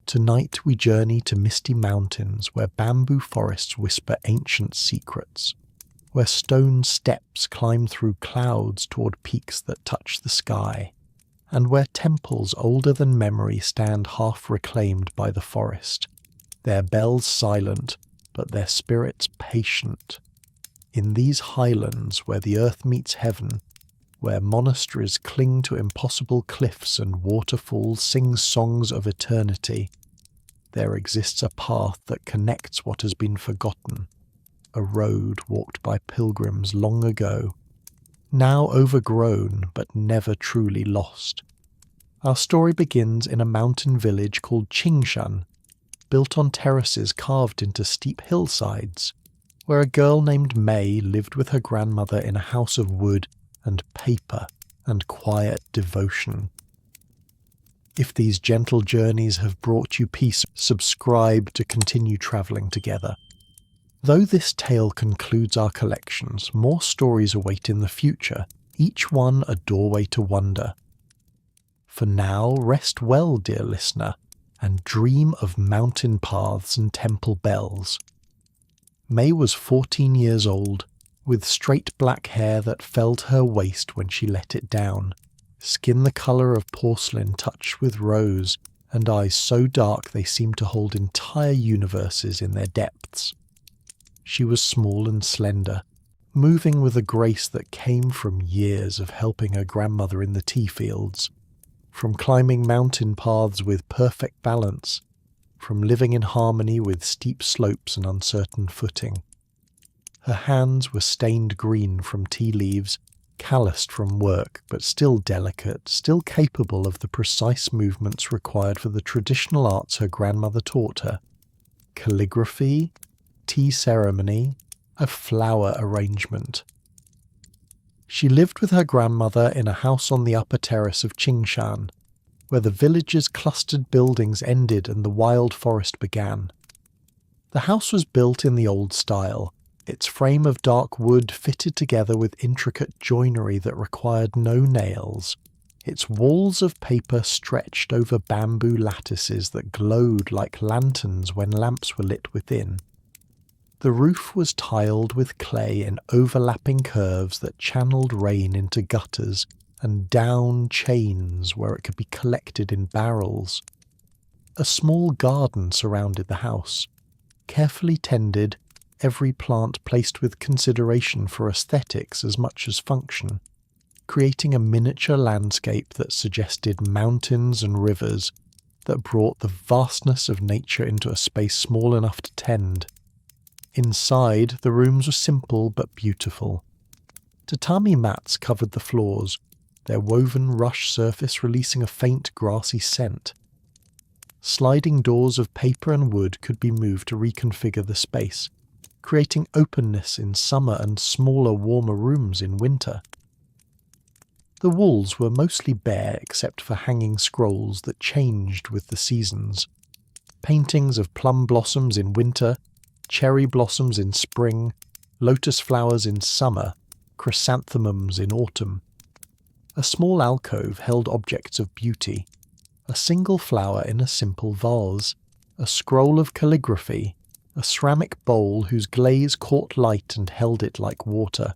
Tonight we journey to misty mountains where bamboo forests whisper ancient secrets, where stone steps climb through clouds toward peaks that touch the sky, and where temples older than memory stand half reclaimed by the forest, their bells silent, but their spirits patient. In these highlands where the earth meets heaven, where monasteries cling to impossible cliffs and waterfalls sing songs of eternity, there exists a path that connects what has been forgotten, a road walked by pilgrims long ago, now overgrown but never truly lost. Our story begins in a mountain village called Qingshan, built on terraces carved into steep hillsides, where a girl named May lived with her grandmother in a house of wood and paper and quiet devotion. If these gentle journeys have brought you peace, subscribe to continue travelling together. Though this tale concludes our collections, more stories await in the future, each one a doorway to wonder. For now, rest well, dear listener, and dream of mountain paths and temple bells. May was 14 years old, with straight black hair that fell to her waist when she let it down, skin the colour of porcelain touched with rose, and eyes so dark they seemed to hold entire universes in their depths. She was small and slender, moving with a grace that came from years of helping her grandmother in the tea fields, from climbing mountain paths with perfect balance, from living in harmony with steep slopes and uncertain footing. Her hands were stained green from tea leaves, calloused from work, but still delicate, still capable of the precise movements required for the traditional arts her grandmother taught her. Calligraphy, tea ceremony, a flower arrangement. She lived with her grandmother in a house on the upper terrace of Qingshan, where the village's clustered buildings ended and the wild forest began. The house was built in the old style, its frame of dark wood fitted together with intricate joinery that required no nails, its walls of paper stretched over bamboo lattices that glowed like lanterns when lamps were lit within. The roof was tiled with clay in overlapping curves that channeled rain into gutters and down chains where it could be collected in barrels. A small garden surrounded the house, carefully tended, every plant placed with consideration for aesthetics as much as function, creating a miniature landscape that suggested mountains and rivers, that brought the vastness of nature into a space small enough to tend. Inside, the rooms were simple but beautiful. Tatami mats covered the floors, their woven rush surface releasing a faint grassy scent. Sliding doors of paper and wood could be moved to reconfigure the space, creating openness in summer and smaller, warmer rooms in winter. The walls were mostly bare except for hanging scrolls that changed with the seasons. Paintings of plum blossoms in winter, cherry blossoms in spring, lotus flowers in summer, chrysanthemums in autumn. A small alcove held objects of beauty, a single flower in a simple vase, a scroll of calligraphy, a ceramic bowl whose glaze caught light and held it like water.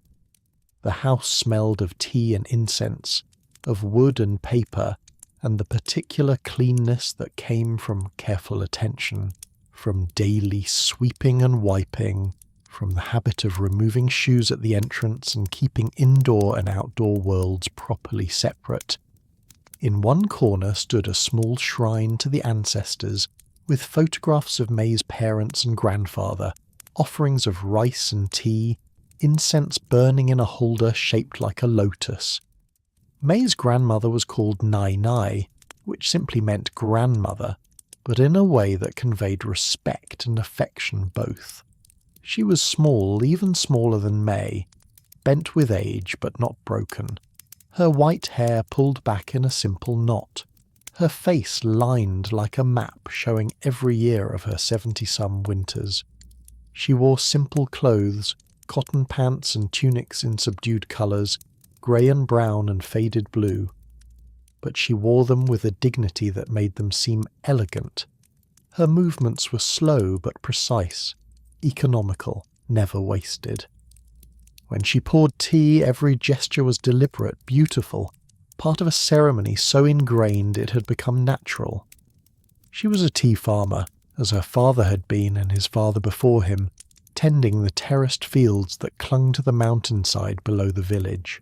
The house smelled of tea and incense, of wood and paper, and the particular cleanness that came from careful attention, from daily sweeping and wiping, from the habit of removing shoes at the entrance and keeping indoor and outdoor worlds properly separate. In one corner stood a small shrine to the ancestors, with photographs of May's parents and grandfather, offerings of rice and tea, incense burning in a holder shaped like a lotus. May's grandmother was called Nai Nai, which simply meant grandmother, but in a way that conveyed respect and affection both. She was small, even smaller than May, bent with age but not broken, her white hair pulled back in a simple knot, her face lined like a map showing every year of her 70-some winters. She wore simple clothes, cotton pants and tunics in subdued colours, grey and brown and faded blue, but she wore them with a dignity that made them seem elegant, Her movements were slow but precise, economical, never wasted. When she poured tea, every gesture was deliberate, beautiful, part of a ceremony so ingrained it had become natural. She was a tea farmer, as her father had been and his father before him, tending the terraced fields that clung to the mountainside below the village.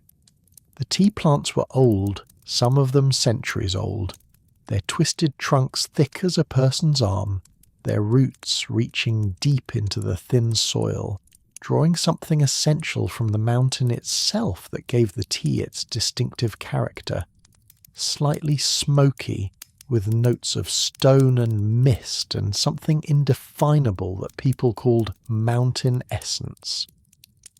The tea plants were old, some of them centuries old, their twisted trunks thick as a person's arm, their roots reaching deep into the thin soil, drawing something essential from the mountain itself that gave the tea its distinctive character, slightly smoky, with notes of stone and mist and something indefinable that people called mountain essence.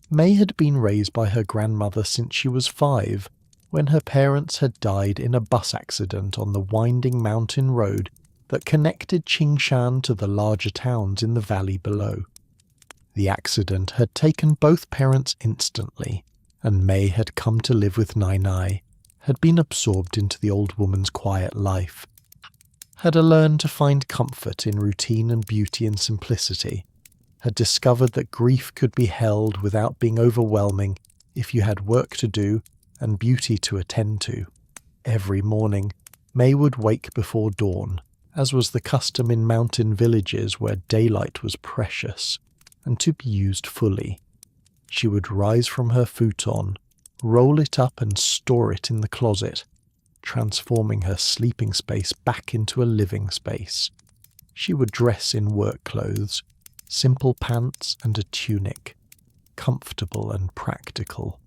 May had been raised by her grandmother since she was 5, when her parents had died in a bus accident on the winding mountain road that connected Qingshan to the larger towns in the valley below. The accident had taken both parents instantly, and May had come to live with Nai, had been absorbed into the old woman's quiet life, had learned to find comfort in routine and beauty and simplicity, had discovered that grief could be held without being overwhelming if you had work to do and beauty to attend to. Every morning, May would wake before dawn, as was the custom in mountain villages where daylight was precious, and to be used fully. She would rise from her futon, roll it up and store it in the closet, transforming her sleeping space back into a living space. She would dress in work clothes, simple pants and a tunic, comfortable and practical.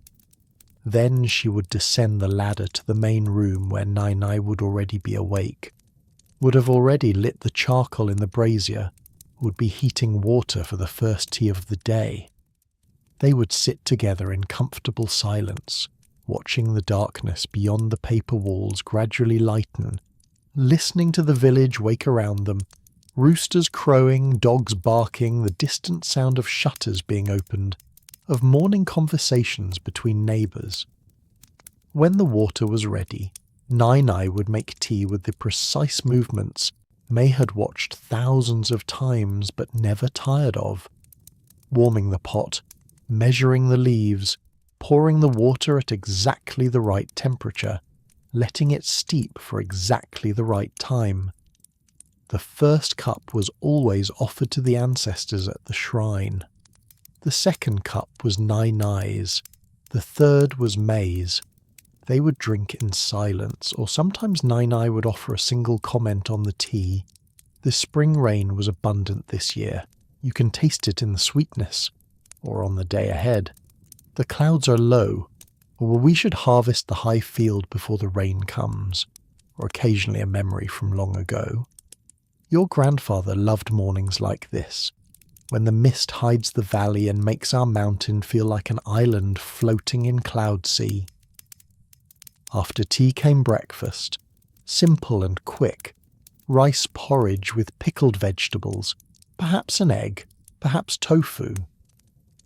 Then she would descend the ladder to the main room where Nai would already be awake, would have already lit the charcoal in the brazier, would be heating water for the first tea of the day. They would sit together in comfortable silence, watching the darkness beyond the paper walls gradually lighten, listening to the village wake around them, roosters crowing, dogs barking, the distant sound of shutters being opened, of morning conversations between neighbours. When the water was ready, Nai would make tea with the precise movements May had watched thousands of times but never tired of, warming the pot, measuring the leaves, pouring the water at exactly the right temperature, letting it steep for exactly the right time. The first cup was always offered to the ancestors at the shrine. The second cup was Nai's. The third was May's. They would drink in silence, or sometimes Nai would offer a single comment on the tea. The spring rain was abundant this year. You can taste it in the sweetness, or on the day ahead. The clouds are low, or we should harvest the high field before the rain comes, or occasionally a memory from long ago. Your grandfather loved mornings like this, when the mist hides the valley and makes our mountain feel like an island floating in cloud sea. After tea came breakfast, simple and quick, rice porridge with pickled vegetables, perhaps an egg, perhaps tofu.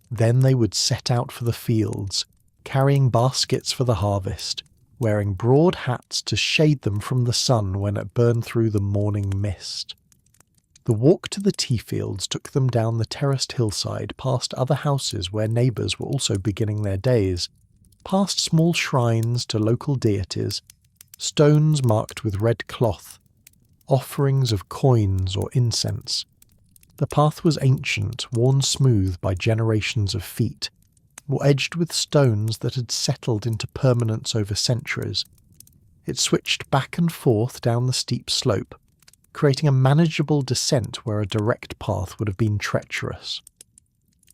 Then they would set out for the fields, carrying baskets for the harvest, wearing broad hats to shade them from the sun when it burned through the morning mist. The walk to the tea fields took them down the terraced hillside past other houses where neighbours were also beginning their days, past small shrines to local deities, stones marked with red cloth, offerings of coins or incense. The path was ancient, worn smooth by generations of feet, or edged with stones that had settled into permanence over centuries. It switched back and forth down the steep slope, creating a manageable descent where a direct path would have been treacherous.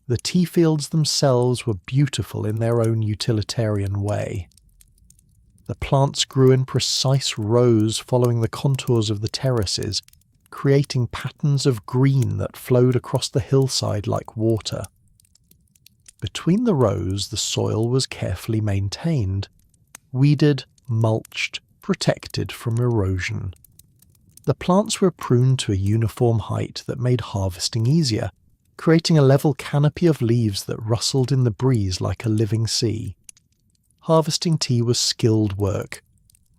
The tea fields themselves were beautiful in their own utilitarian way. The plants grew in precise rows following the contours of the terraces, creating patterns of green that flowed across the hillside like water. Between the rows, the soil was carefully maintained, weeded, mulched, protected from erosion. The plants were pruned to a uniform height that made harvesting easier, creating a level canopy of leaves that rustled in the breeze like a living sea. Harvesting tea was skilled work,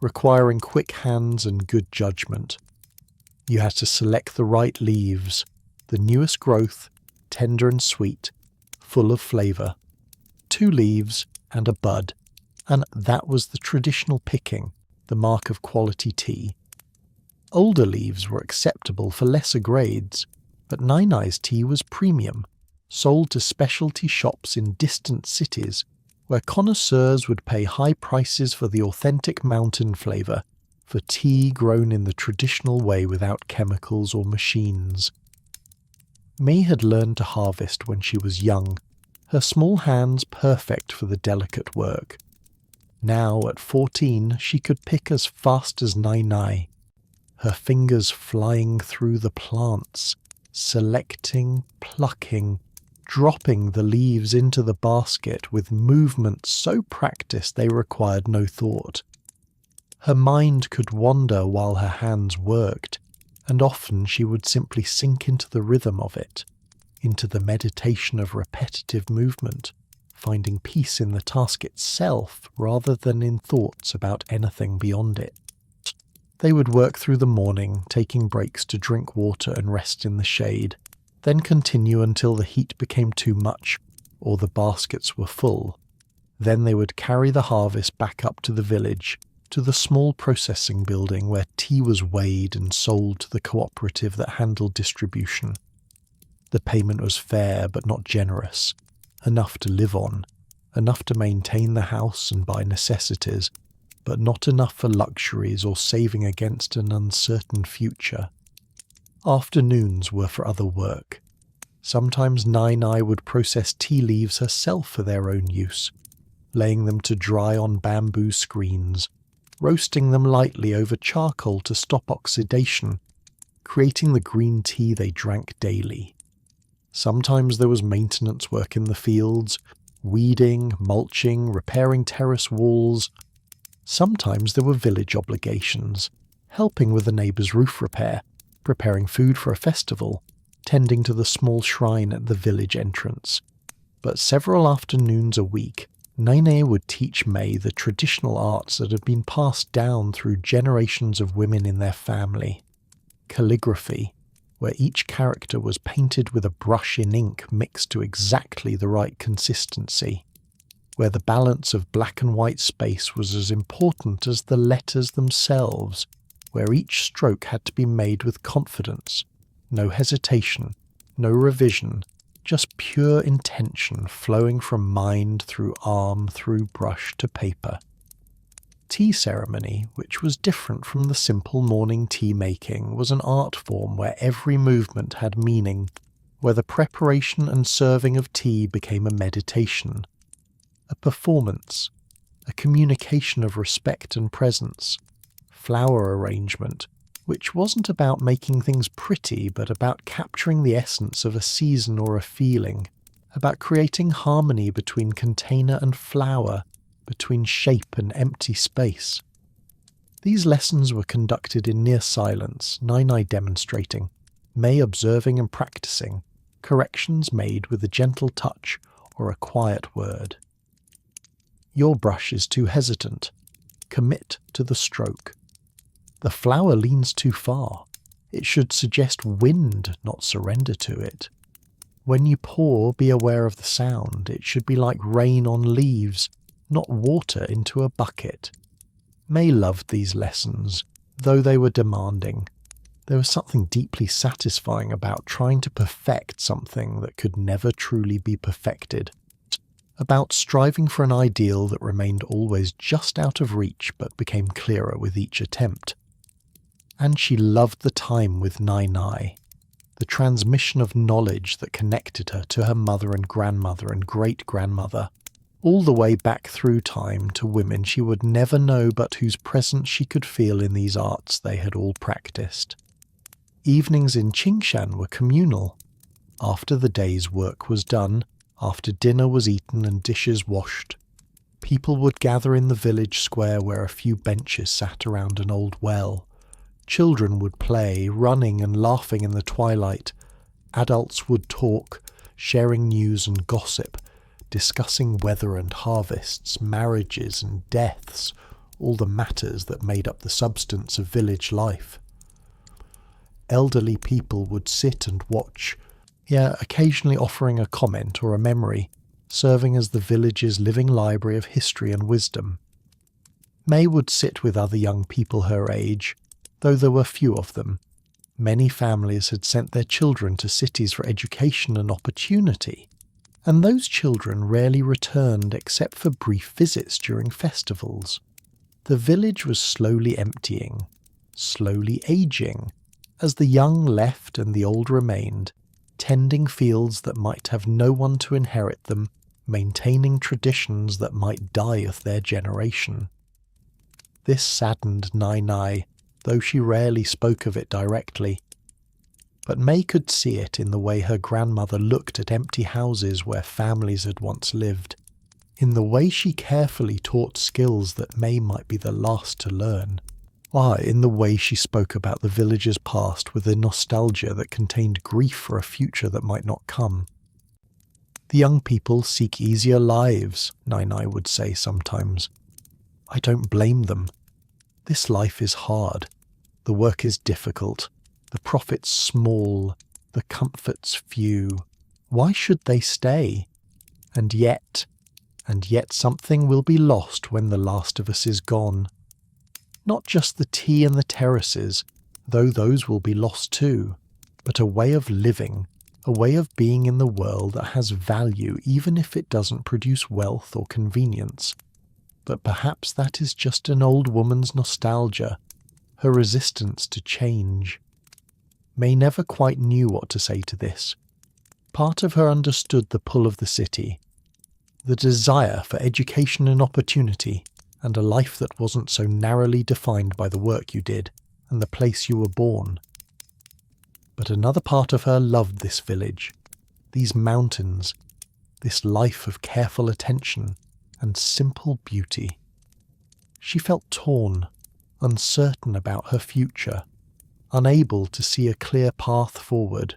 requiring quick hands and good judgment. You had to select the right leaves, the newest growth, tender and sweet, full of flavour. 2 leaves and a bud, and that was the traditional picking, the mark of quality tea. Older leaves were acceptable for lesser grades, but Nai tea was premium, sold to specialty shops in distant cities where connoisseurs would pay high prices for the authentic mountain flavour, for tea grown in the traditional way without chemicals or machines. May had learned to harvest when she was young, her small hands perfect for the delicate work. Now, at 14, she could pick as fast as Nai, her fingers flying through the plants, selecting, plucking, dropping the leaves into the basket with movements so practiced they required no thought. Her mind could wander while her hands worked, and often she would simply sink into the rhythm of it, into the meditation of repetitive movement, finding peace in the task itself rather than in thoughts about anything beyond it. They would work through the morning, taking breaks to drink water and rest in the shade, then continue until the heat became too much or the baskets were full. Then they would carry the harvest back up to the village, to the small processing building where tea was weighed and sold to the cooperative that handled distribution. The payment was fair but not generous, enough to live on, enough to maintain the house and buy necessities, but not enough for luxuries or saving against an uncertain future. Afternoons were for other work. Sometimes Nai would process tea leaves herself for their own use, laying them to dry on bamboo screens, roasting them lightly over charcoal to stop oxidation, creating the green tea they drank daily. Sometimes there was maintenance work in the fields, weeding, mulching, repairing terrace walls. Sometimes there were village obligations, helping with a neighbour's roof repair, preparing food for a festival, tending to the small shrine at the village entrance. But several afternoons a week, Nai would teach May the traditional arts that had been passed down through generations of women in their family. Calligraphy, where each character was painted with a brush in ink mixed to exactly the right consistency, where the balance of black and white space was as important as the letters themselves, where each stroke had to be made with confidence, no hesitation, no revision, just pure intention flowing from mind through arm through brush to paper. Tea ceremony, which was different from the simple morning tea making, was an art form where every movement had meaning, where the preparation and serving of tea became a meditation, a performance, a communication of respect and presence, flower arrangement, which wasn't about making things pretty but about capturing the essence of a season or a feeling, about creating harmony between container and flower, between shape and empty space. These lessons were conducted in near silence, Nai demonstrating, May observing and practicing, corrections made with a gentle touch or a quiet word. Your brush is too hesitant. Commit to the stroke. The flower leans too far. It should suggest wind, not surrender to it. When you pour, be aware of the sound. It should be like rain on leaves, not water into a bucket. May loved these lessons, though they were demanding. There was something deeply satisfying about trying to perfect something that could never truly be perfected, about striving for an ideal that remained always just out of reach but became clearer with each attempt. And she loved the time with Nai, the transmission of knowledge that connected her to her mother and grandmother and great-grandmother, all the way back through time to women she would never know but whose presence she could feel in these arts they had all practiced. Evenings in Qingshan were communal. After the day's work was done, after dinner was eaten and dishes washed, people would gather in the village square where a few benches sat around an old well. Children would play, running and laughing in the twilight. Adults would talk, sharing news and gossip, discussing weather and harvests, marriages and deaths, all the matters that made up the substance of village life. elderly people would sit and watch, occasionally offering a comment or a memory, serving as the village's living library of history and wisdom. May would sit with other young people her age, though there were few of them. Many families had sent their children to cities for education and opportunity, and those children rarely returned except for brief visits during festivals. The village was slowly emptying, slowly aging, as the young left and the old remained, tending fields that might have no one to inherit them, maintaining traditions that might die of their generation. This saddened Nai, though she rarely spoke of it directly. But May could see it in the way her grandmother looked at empty houses where families had once lived, in the way she carefully taught skills that May might be the last to learn, in the way she spoke about the village's past with a nostalgia that contained grief for a future that might not come. The young people seek easier lives, Nai would say sometimes. I don't blame them. This life is hard. The work is difficult. The profits small. The comforts few. Why should they stay? And yet something will be lost when the last of us is gone. Not just the tea and the terraces, though those will be lost too, but a way of living, a way of being in the world that has value even if it doesn't produce wealth or convenience. But perhaps that is just an old woman's nostalgia, her resistance to change. May never quite knew what to say to this. Part of her understood the pull of the city, the desire for education and opportunity, and a life that wasn't so narrowly defined by the work you did and the place you were born. But another part of her loved this village, these mountains, this life of careful attention and simple beauty. She felt torn, uncertain about her future, unable to see a clear path forward.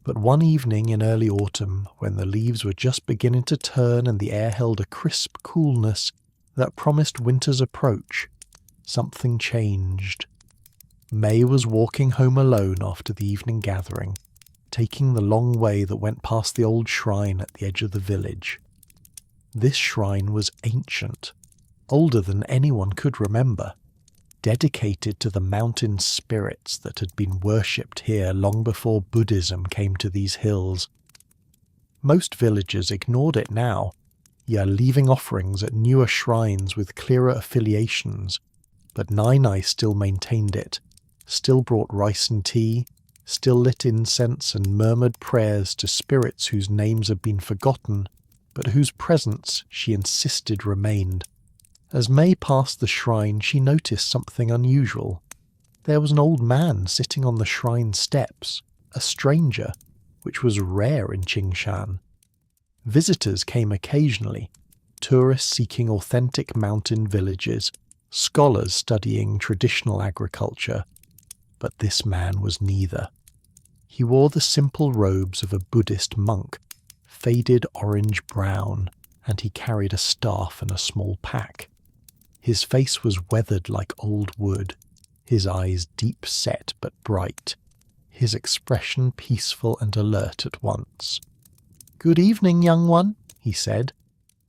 But one evening in early autumn, when the leaves were just beginning to turn and the air held a crisp coolness that promised winter's approach, something changed. May was walking home alone after the evening gathering, taking the long way that went past the old shrine at the edge of the village. This shrine was ancient, older than anyone could remember, dedicated to the mountain spirits that had been worshipped here long before Buddhism came to these hills. Most villagers ignored it now, leaving offerings at newer shrines with clearer affiliations, but Nai still maintained it, still brought rice and tea, still lit incense and murmured prayers to spirits whose names had been forgotten, but whose presence she insisted remained. As May passed the shrine, she noticed something unusual. There was an old man sitting on the shrine steps, a stranger, which was rare in Qingshan. Visitors came occasionally, tourists seeking authentic mountain villages, scholars studying traditional agriculture, but this man was neither. He wore the simple robes of a Buddhist monk, faded orange-brown, and he carried a staff and a small pack. His face was weathered like old wood, his eyes deep-set but bright, his expression peaceful and alert at once. "Good evening, young one," he said,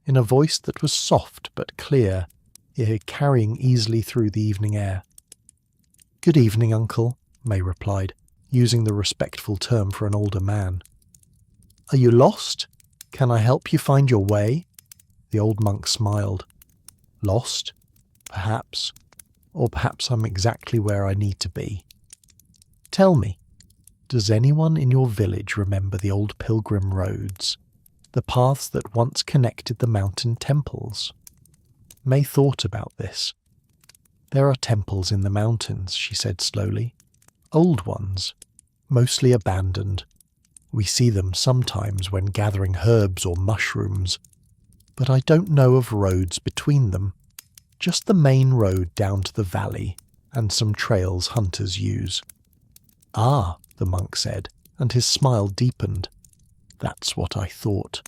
in a voice that was soft but clear, carrying easily through the evening air. "Good evening, uncle," May replied, using the respectful term for an older man. "Are you lost? Can I help you find your way?" The old monk smiled. "Lost? Perhaps. Or perhaps I'm exactly where I need to be. Tell me, does anyone in your village remember the old pilgrim roads, the paths that once connected the mountain temples?" May thought about this. "There are temples in the mountains," she said slowly. "Old ones, mostly abandoned. We see them sometimes when gathering herbs or mushrooms, but I don't know of roads between them. Just the main road down to the valley, and some trails hunters use." "Ah," the monk said, and his smile deepened. "That's what I thought.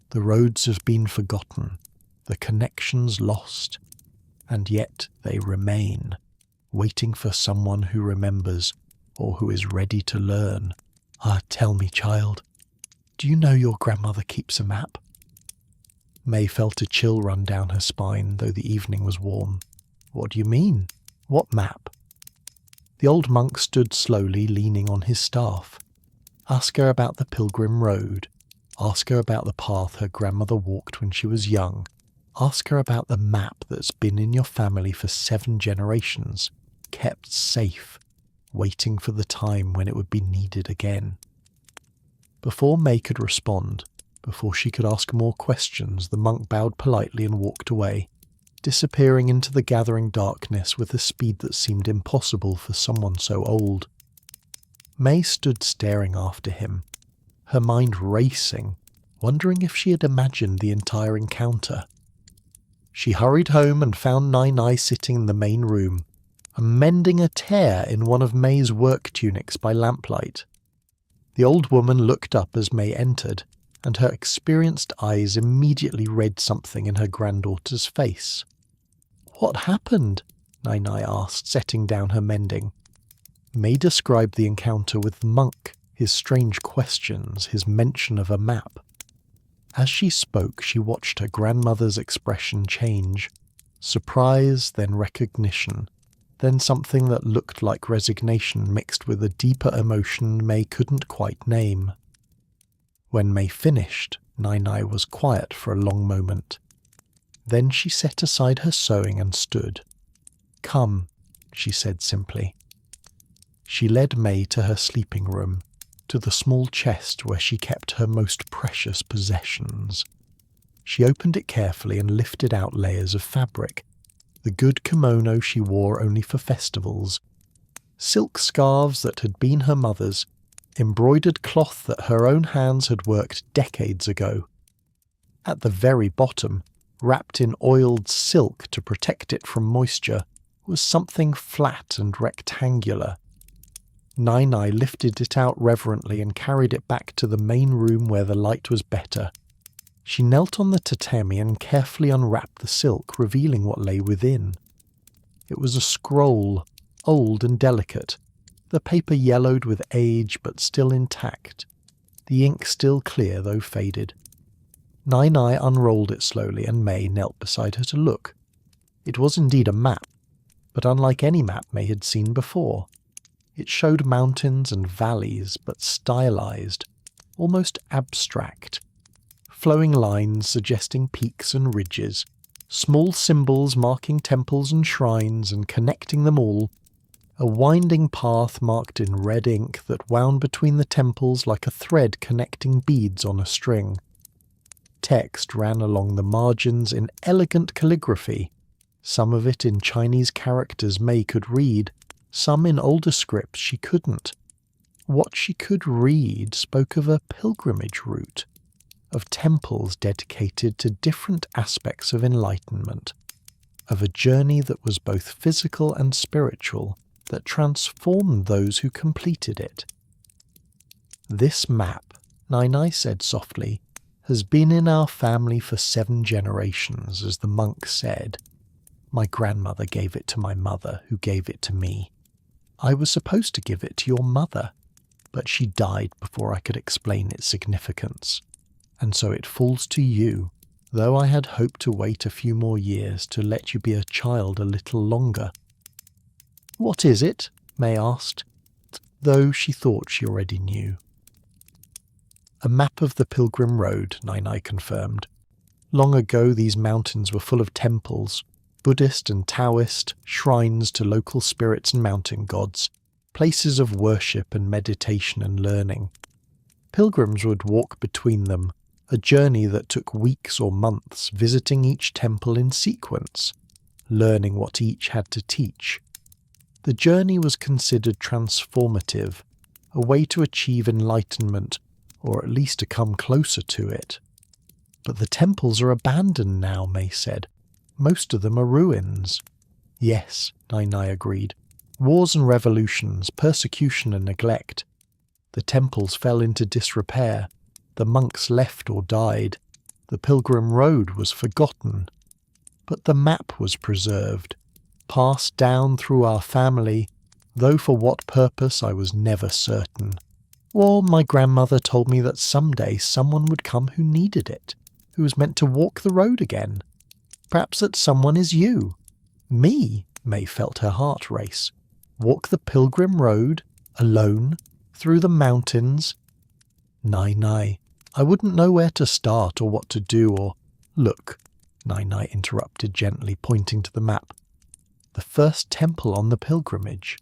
The roads have been forgotten, the connections lost, and yet they remain, waiting for someone who remembers, or who is ready to learn. Ah, tell me, child, do you know your grandmother keeps a map? May felt a chill run down her spine, though the evening was warm. What do you mean? What map? The old monk stood slowly, leaning on his staff. Ask her about the pilgrim road. Ask her about the path her grandmother walked when she was young. Ask her about the map that's been in your family for 7 generations, kept safe, waiting for the time when it would be needed again. Before May could respond, before she could ask more questions, the monk bowed politely and walked away, disappearing into the gathering darkness with a speed that seemed impossible for someone so old. May stood staring after him, her mind racing, wondering if she had imagined the entire encounter. She hurried home and found Nai sitting in the main room, mending a tear in one of May's work tunics by lamplight. The old woman looked up as May entered, and her experienced eyes immediately read something in her granddaughter's face. "What happened?" Nai asked, setting down her mending. May described the encounter with the monk, his strange questions, his mention of a map. As she spoke, she watched her grandmother's expression change. Surprise, then recognition, then something that looked like resignation mixed with a deeper emotion May couldn't quite name. When May finished, Nai was quiet for a long moment. Then she set aside her sewing and stood. "Come," she said simply. She led May to her sleeping room, to the small chest where she kept her most precious possessions. She opened it carefully and lifted out layers of fabric, the good kimono she wore only for festivals, silk scarves that had been her mother's, embroidered cloth that her own hands had worked decades ago. At the very bottom, wrapped in oiled silk to protect it from moisture, was something flat and rectangular. Nai lifted it out reverently and carried it back to the main room where the light was better. She knelt on the tatami and carefully unwrapped the silk, revealing what lay within. It was a scroll, old and delicate, the paper yellowed with age but still intact, the ink still clear though faded. Nai unrolled it slowly and May knelt beside her to look. It was indeed a map, but unlike any map May had seen before. It showed mountains and valleys, but stylized, almost abstract. Flowing lines suggesting peaks and ridges, small symbols marking temples and shrines and connecting them all, a winding path marked in red ink that wound between the temples like a thread connecting beads on a string. Text ran along the margins in elegant calligraphy, some of it in Chinese characters May could read, some in older scripts she couldn't. What she could read spoke of a pilgrimage route, of temples dedicated to different aspects of enlightenment, of a journey that was both physical and spiritual, that transformed those who completed it. "This map," Nai said softly, "has been in our family for 7 generations, as the monk said. My grandmother gave it to my mother, who gave it to me. I was supposed to give it to your mother, but she died before I could explain its significance. And so it falls to you, though I had hoped to wait a few more years to let you be a child a little longer." "What is it?" May asked, though she thought she already knew. "A map of the pilgrim road," Nai confirmed. "Long ago these mountains were full of temples, Buddhist and Taoist, shrines to local spirits and mountain gods, places of worship and meditation and learning. Pilgrims would walk between them, a journey that took weeks or months, visiting each temple in sequence, learning what each had to teach. The journey was considered transformative, a way to achieve enlightenment, or at least to come closer to it. But the temples are abandoned now," May said. "Most of them are ruins." "Yes," Nai agreed. "Wars and revolutions, persecution and neglect. The temples fell into disrepair. The monks left or died. The pilgrim road was forgotten. But the map was preserved, passed down through our family, though for what purpose I was never certain. Or my grandmother told me that someday someone would come who needed it, who was meant to walk the road again. Perhaps that someone is you. Me, May felt her heart race. Walk the pilgrim road, alone, through the mountains. Nai, I wouldn't know where to start or what to do or... Look, Nai interrupted gently, pointing to the map. The first temple on the pilgrimage.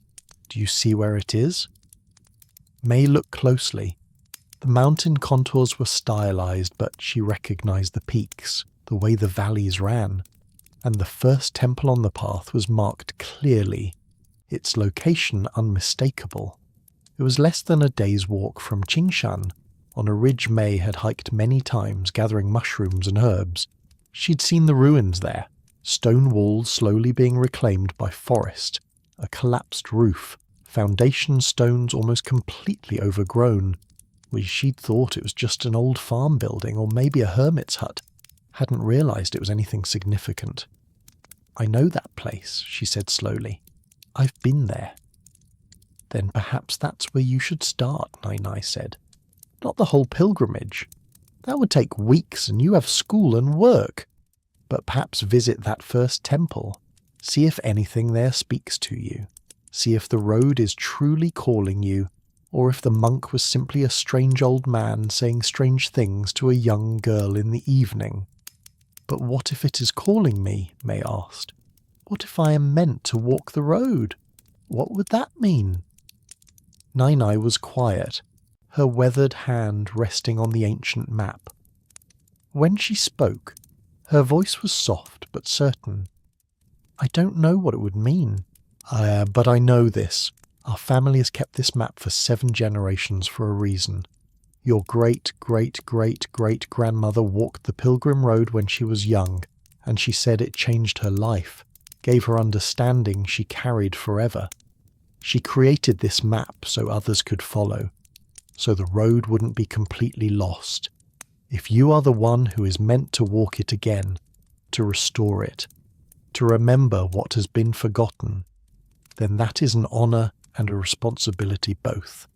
Do you see where it is? May looked closely. The mountain contours were stylized, but she recognized the peaks, the way the valleys ran, and the first temple on the path was marked clearly, its location unmistakable. It was less than a day's walk from Qingshan, on a ridge May had hiked many times, gathering mushrooms and herbs. She'd seen the ruins there, stone walls slowly being reclaimed by forest, a collapsed roof, foundation stones almost completely overgrown, which she'd thought it was just an old farm building or maybe a hermit's hut, hadn't realised it was anything significant. I know that place, she said slowly. I've been there. Then perhaps that's where you should start, Nai said. Not the whole pilgrimage. That would take weeks and you have school and work. But perhaps visit that first temple. See if anything there speaks to you. See if the road is truly calling you, or if the monk was simply a strange old man saying strange things to a young girl in the evening. But what if it is calling me? May asked. What if I am meant to walk the road? What would that mean? Nai was quiet, her weathered hand resting on the ancient map. When she spoke, her voice was soft but certain. I don't know what it would mean. But I know this. Our family has kept this map for 7 generations for a reason. Your great-great-great-great-grandmother walked the pilgrim road when she was young, and she said it changed her life, gave her understanding she carried forever. She created this map so others could follow, so the road wouldn't be completely lost. If you are the one who is meant to walk it again, to restore it, to remember what has been forgotten, then that is an honour and a responsibility both.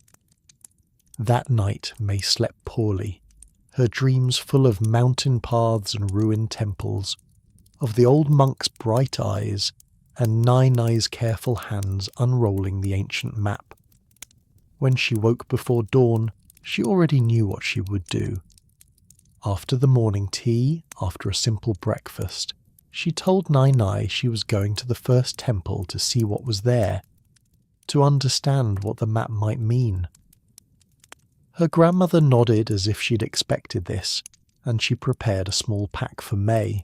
That night May slept poorly, her dreams full of mountain paths and ruined temples, of the old monk's bright eyes and Nai's careful hands unrolling the ancient map. When she woke before dawn, she already knew what she would do. After the morning tea, after a simple breakfast, she told Nai she was going to the first temple to see what was there, to understand what the map might mean. Her grandmother nodded as if she'd expected this, and she prepared a small pack for May.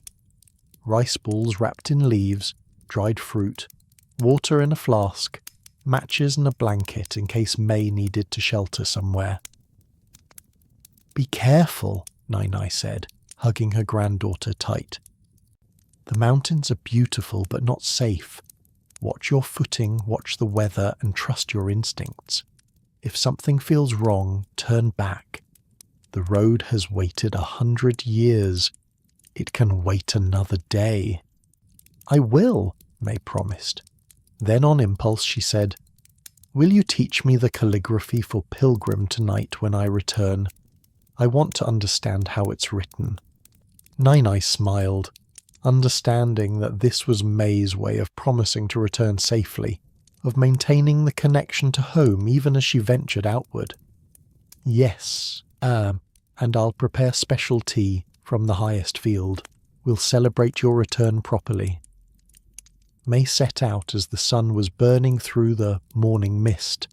Rice balls wrapped in leaves, dried fruit, water in a flask, matches and a blanket in case May needed to shelter somewhere. Be careful, Nai said, hugging her granddaughter tight. The mountains are beautiful but not safe. Watch your footing, watch the weather, and trust your instincts. If something feels wrong, turn back. The road has waited 100 years. It can wait another day. I will, May promised. Then on impulse she said, Will you teach me the calligraphy for Pilgrim tonight when I return? I want to understand how it's written. Nai smiled, understanding that this was May's way of promising to return safely, of maintaining the connection to home even as she ventured outward. Yes, and I'll prepare special tea from the highest field. We'll celebrate your return properly. May set out as the sun was burning through the morning mist,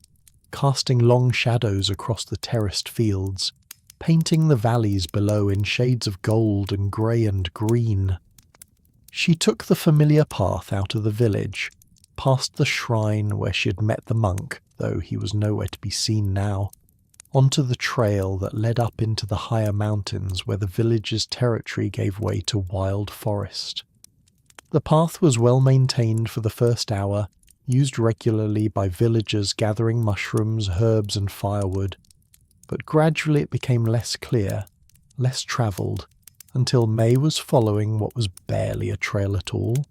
casting long shadows across the terraced fields, painting the valleys below in shades of gold and grey and green. She took the familiar path out of the village, past the shrine where she had met the monk, though he was nowhere to be seen now, onto the trail that led up into the higher mountains where the village's territory gave way to wild forest. The path was well maintained for the first hour, used regularly by villagers gathering mushrooms, herbs and firewood, but gradually it became less clear, less travelled, until May was following what was barely a trail at all,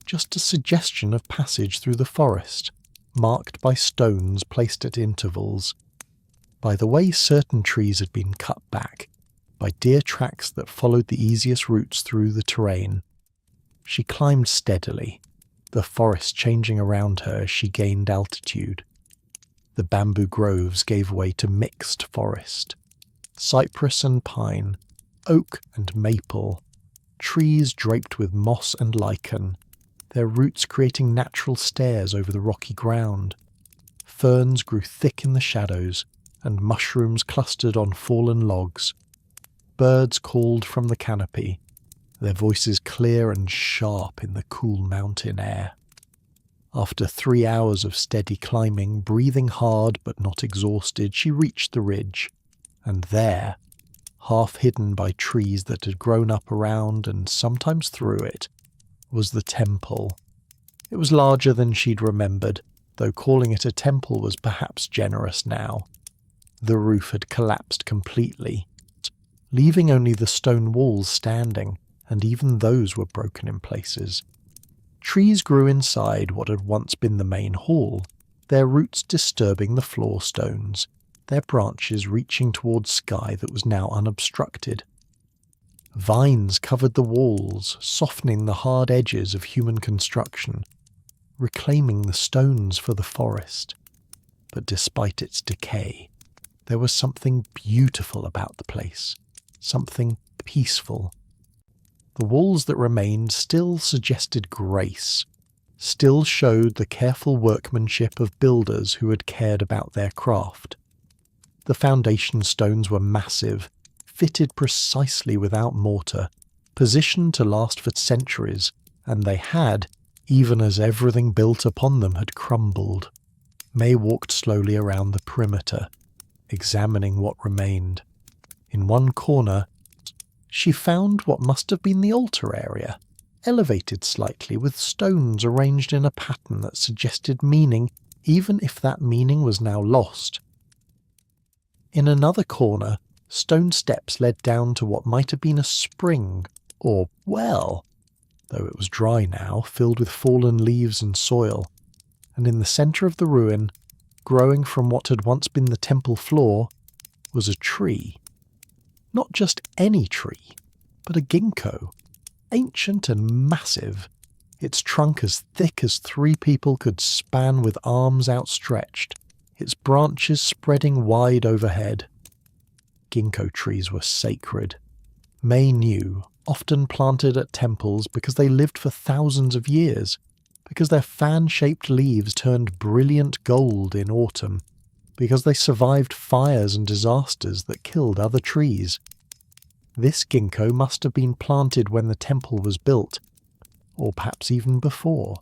just a suggestion of passage through the forest, marked by stones placed at intervals, by the way certain trees had been cut back, by deer tracks that followed the easiest routes through the terrain. She climbed steadily, the forest changing around her as she gained altitude. The bamboo groves gave way to mixed forest. Cypress and pine, oak and maple, trees draped with moss and lichen, their roots creating natural stairs over the rocky ground. Ferns grew thick in the shadows, and mushrooms clustered on fallen logs. Birds called from the canopy, their voices clear and sharp in the cool mountain air. After 3 hours of steady climbing, breathing hard but not exhausted, she reached the ridge, and there, half hidden by trees that had grown up around and sometimes through it, was the temple. It was larger than she'd remembered, though calling it a temple was perhaps generous now. The roof had collapsed completely, leaving only the stone walls standing, and even those were broken in places. Trees grew inside what had once been the main hall, their roots disturbing the floor stones, their branches reaching towards sky that was now unobstructed. Vines covered the walls, softening the hard edges of human construction, reclaiming the stones for the forest. But despite its decay, there was something beautiful about the place, something peaceful. The walls that remained still suggested grace, still showed the careful workmanship of builders who had cared about their craft. The foundation stones were massive, fitted precisely without mortar, positioned to last for centuries, and they had, even as everything built upon them had crumbled. May walked slowly around the perimeter, examining what remained. In one corner, she found what must have been the altar area, elevated slightly with stones arranged in a pattern that suggested meaning, even if that meaning was now lost. In another corner, stone steps led down to what might have been a spring, or well, though it was dry now, filled with fallen leaves and soil, and in the centre of the ruin, growing from what had once been the temple floor, was a tree. Not just any tree, but a ginkgo, ancient and massive, its trunk as thick as 3 people could span with arms outstretched, its branches spreading wide overhead. Ginkgo trees were sacred. May knew, often planted at temples because they lived for thousands of years, because their fan-shaped leaves turned brilliant gold in autumn, because they survived fires and disasters that killed other trees. This ginkgo must have been planted when the temple was built, or perhaps even before.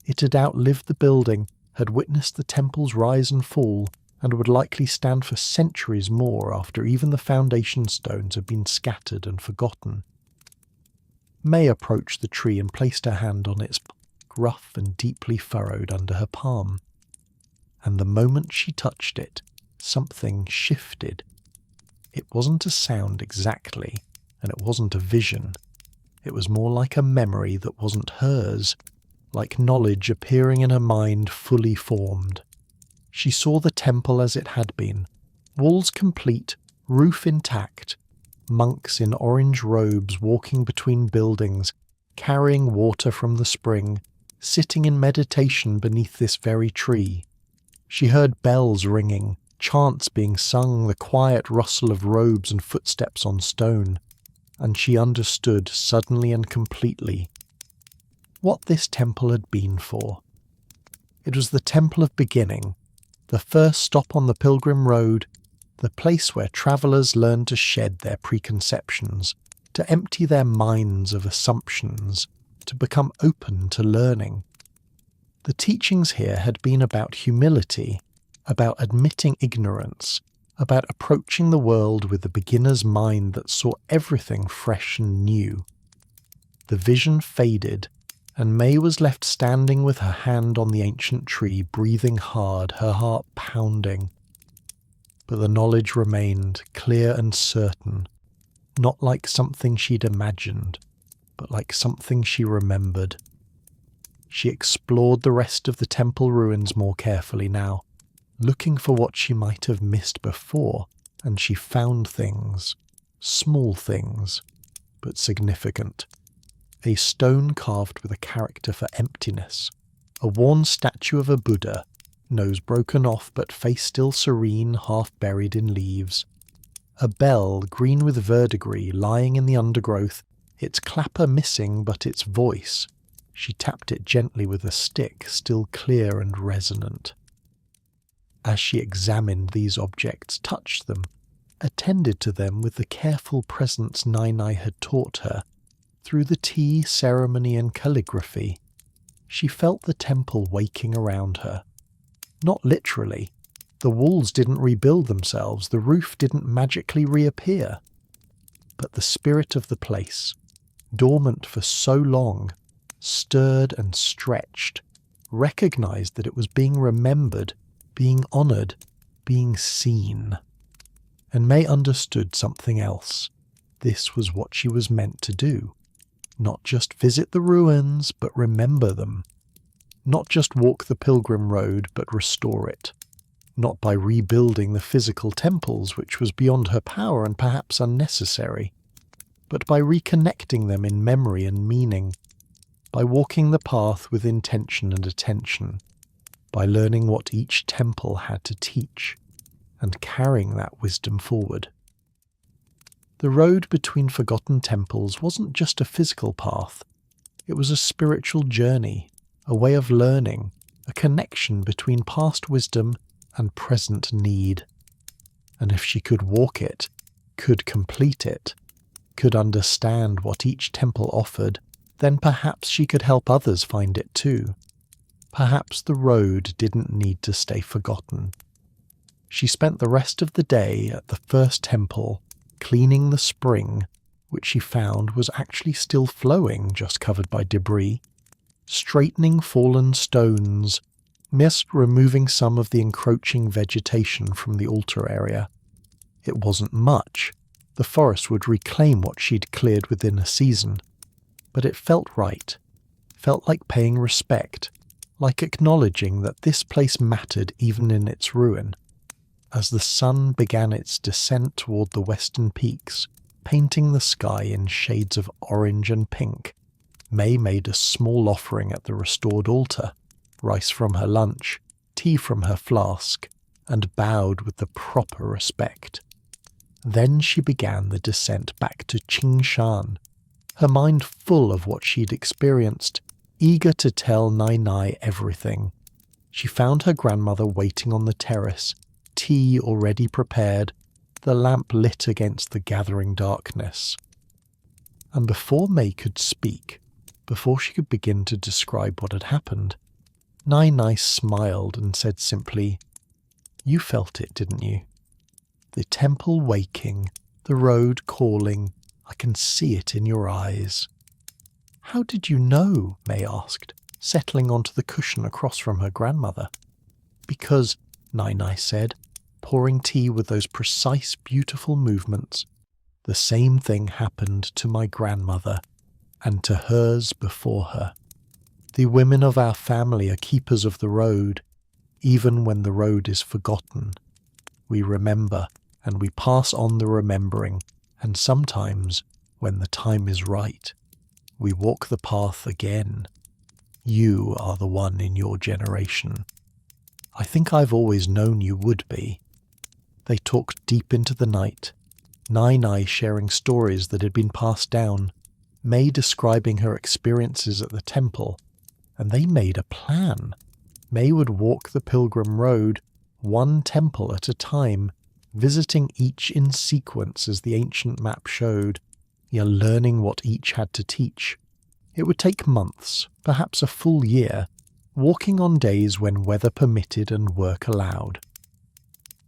It had outlived the building, had witnessed the temple's rise and fall, and would likely stand for centuries more after even the foundation stones had been scattered and forgotten. May approached the tree and placed her hand on its rough and deeply furrowed under her palm. And the moment she touched it, something shifted. It wasn't a sound exactly, and it wasn't a vision. It was more like a memory that wasn't hers, like knowledge appearing in her mind fully formed. She saw the temple as it had been, walls complete, roof intact, monks in orange robes walking between buildings, carrying water from the spring, sitting in meditation beneath this very tree. She heard bells ringing, chants being sung, the quiet rustle of robes and footsteps on stone, and she understood suddenly and completely what this temple had been for. It was the temple of beginning, the first stop on the pilgrim road, the place where travellers learned to shed their preconceptions, to empty their minds of assumptions, to become open to learning. The teachings here had been about humility, about admitting ignorance, about approaching the world with the beginner's mind that saw everything fresh and new. The vision faded, and May was left standing with her hand on the ancient tree, breathing hard, her heart pounding. But the knowledge remained, clear and certain, not like something she'd imagined, but like something she remembered. She explored the rest of the temple ruins more carefully now, looking for what she might have missed before, and she found things. Small things, but significant. A stone carved with a character for emptiness. A worn statue of a Buddha, nose broken off but face still serene, half buried in leaves. A bell, green with verdigris, lying in the undergrowth, its clapper missing but its voice. She tapped it gently with a stick, still clear and resonant. As she examined these objects, touched them, attended to them with the careful presence Nai had taught her, through the tea, ceremony and calligraphy, she felt the temple waking around her. Not literally. The walls didn't rebuild themselves, the roof didn't magically reappear. But the spirit of the place, dormant for so long, stirred and stretched, recognized that it was being remembered, being honoured, being seen. And May understood something else. This was what she was meant to do. Not just visit the ruins, but remember them. Not just walk the pilgrim road, but restore it. Not by rebuilding the physical temples, which was beyond her power and perhaps unnecessary, but by reconnecting them in memory and meaning, by walking the path with intention and attention, by learning what each temple had to teach, and carrying that wisdom forward. The road between forgotten temples wasn't just a physical path. It was a spiritual journey, a way of learning, a connection between past wisdom and present need. And if she could walk it, could complete it, could understand what each temple offered, then perhaps she could help others find it too. Perhaps the road didn't need to stay forgotten. She spent the rest of the day at the first temple, cleaning the spring, which she found was actually still flowing, just covered by debris, straightening fallen stones, just removing some of the encroaching vegetation from the altar area. It wasn't much. The forest would reclaim what she'd cleared within a season. But it felt right. Felt like paying respect, like acknowledging that this place mattered even in its ruin. As the sun began its descent toward the western peaks, painting the sky in shades of orange and pink, May made a small offering at the restored altar, rice from her lunch, tea from her flask, and bowed with the proper respect. Then she began the descent back to Qingshan, her mind full of what she'd experienced, eager to tell Nai everything. She found her grandmother waiting on the terrace, tea already prepared, the lamp lit against the gathering darkness. And before May could speak, before she could begin to describe what had happened, Nai smiled and said simply, "You felt it, didn't you? The temple waking, the road calling, I can see it in your eyes." "How did you know?" May asked, settling onto the cushion across from her grandmother. "Because," Nai said, pouring tea with those precise, beautiful movements, "the same thing happened to my grandmother, and to hers before her. The women of our family are keepers of the road, even when the road is forgotten. We remember, and we pass on the remembering, and sometimes, when the time is right, we walk the path again. You are the one in your generation. I think I've always known you would be." They talked deep into the night, Nai sharing stories that had been passed down, May describing her experiences at the temple, and they made a plan. May would walk the pilgrim road, one temple at a time, visiting each in sequence as the ancient map showed, learning what each had to teach. It would take months, perhaps a full year, walking on days when weather permitted and work allowed.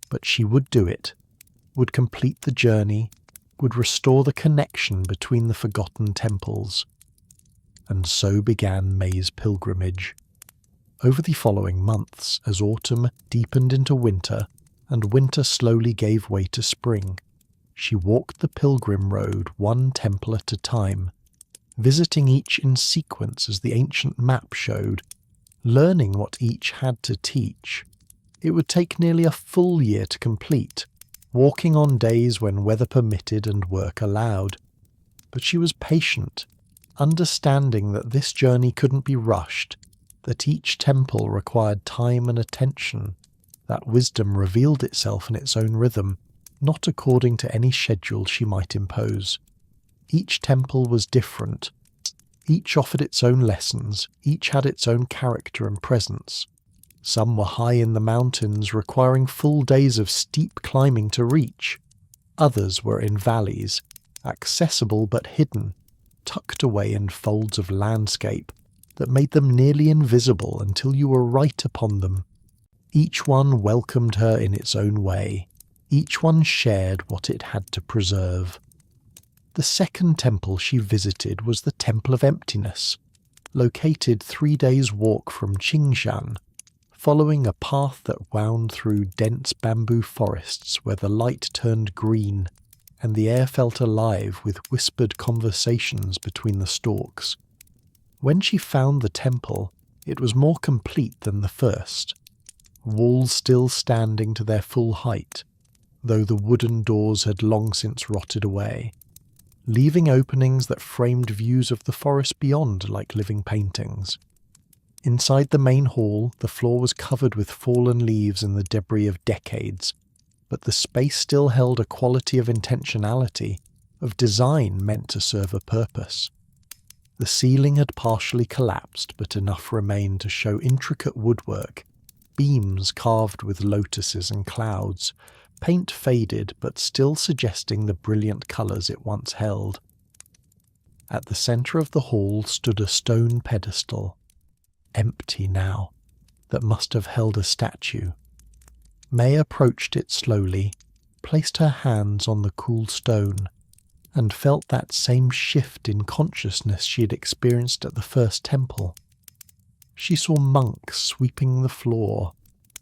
But she would do it, would complete the journey, would restore the connection between the forgotten temples. And so began May's pilgrimage. Over the following months, as autumn deepened into winter, and winter slowly gave way to spring, she walked the pilgrim road one temple at a time, visiting each in sequence as the ancient map showed, learning what each had to teach. It would take nearly a full year to complete, walking on days when weather permitted and work allowed. But she was patient, understanding that this journey couldn't be rushed, that each temple required time and attention, that wisdom revealed itself in its own rhythm, not according to any schedule she might impose. Each temple was different. Each offered its own lessons, each had its own character and presence. Some were high in the mountains, requiring full days of steep climbing to reach. Others were in valleys, accessible but hidden, tucked away in folds of landscape that made them nearly invisible until you were right upon them. Each one welcomed her in its own way. Each one shared what it had to preserve. The second temple she visited was the Temple of Emptiness, located 3 days' walk from Qingshan, following a path that wound through dense bamboo forests where the light turned green and the air felt alive with whispered conversations between the stalks. When she found the temple, it was more complete than the first, walls still standing to their full height, though the wooden doors had long since rotted away, leaving openings that framed views of the forest beyond like living paintings. Inside the main hall, the floor was covered with fallen leaves and the debris of decades, but the space still held a quality of intentionality, of design meant to serve a purpose. The ceiling had partially collapsed, but enough remained to show intricate woodwork, beams carved with lotuses and clouds, paint faded but still suggesting the brilliant colours it once held. At the centre of the hall stood a stone pedestal, empty now, that must have held a statue. May approached it slowly, placed her hands on the cool stone, and felt that same shift in consciousness she had experienced at the first temple. She saw monks sweeping the floor,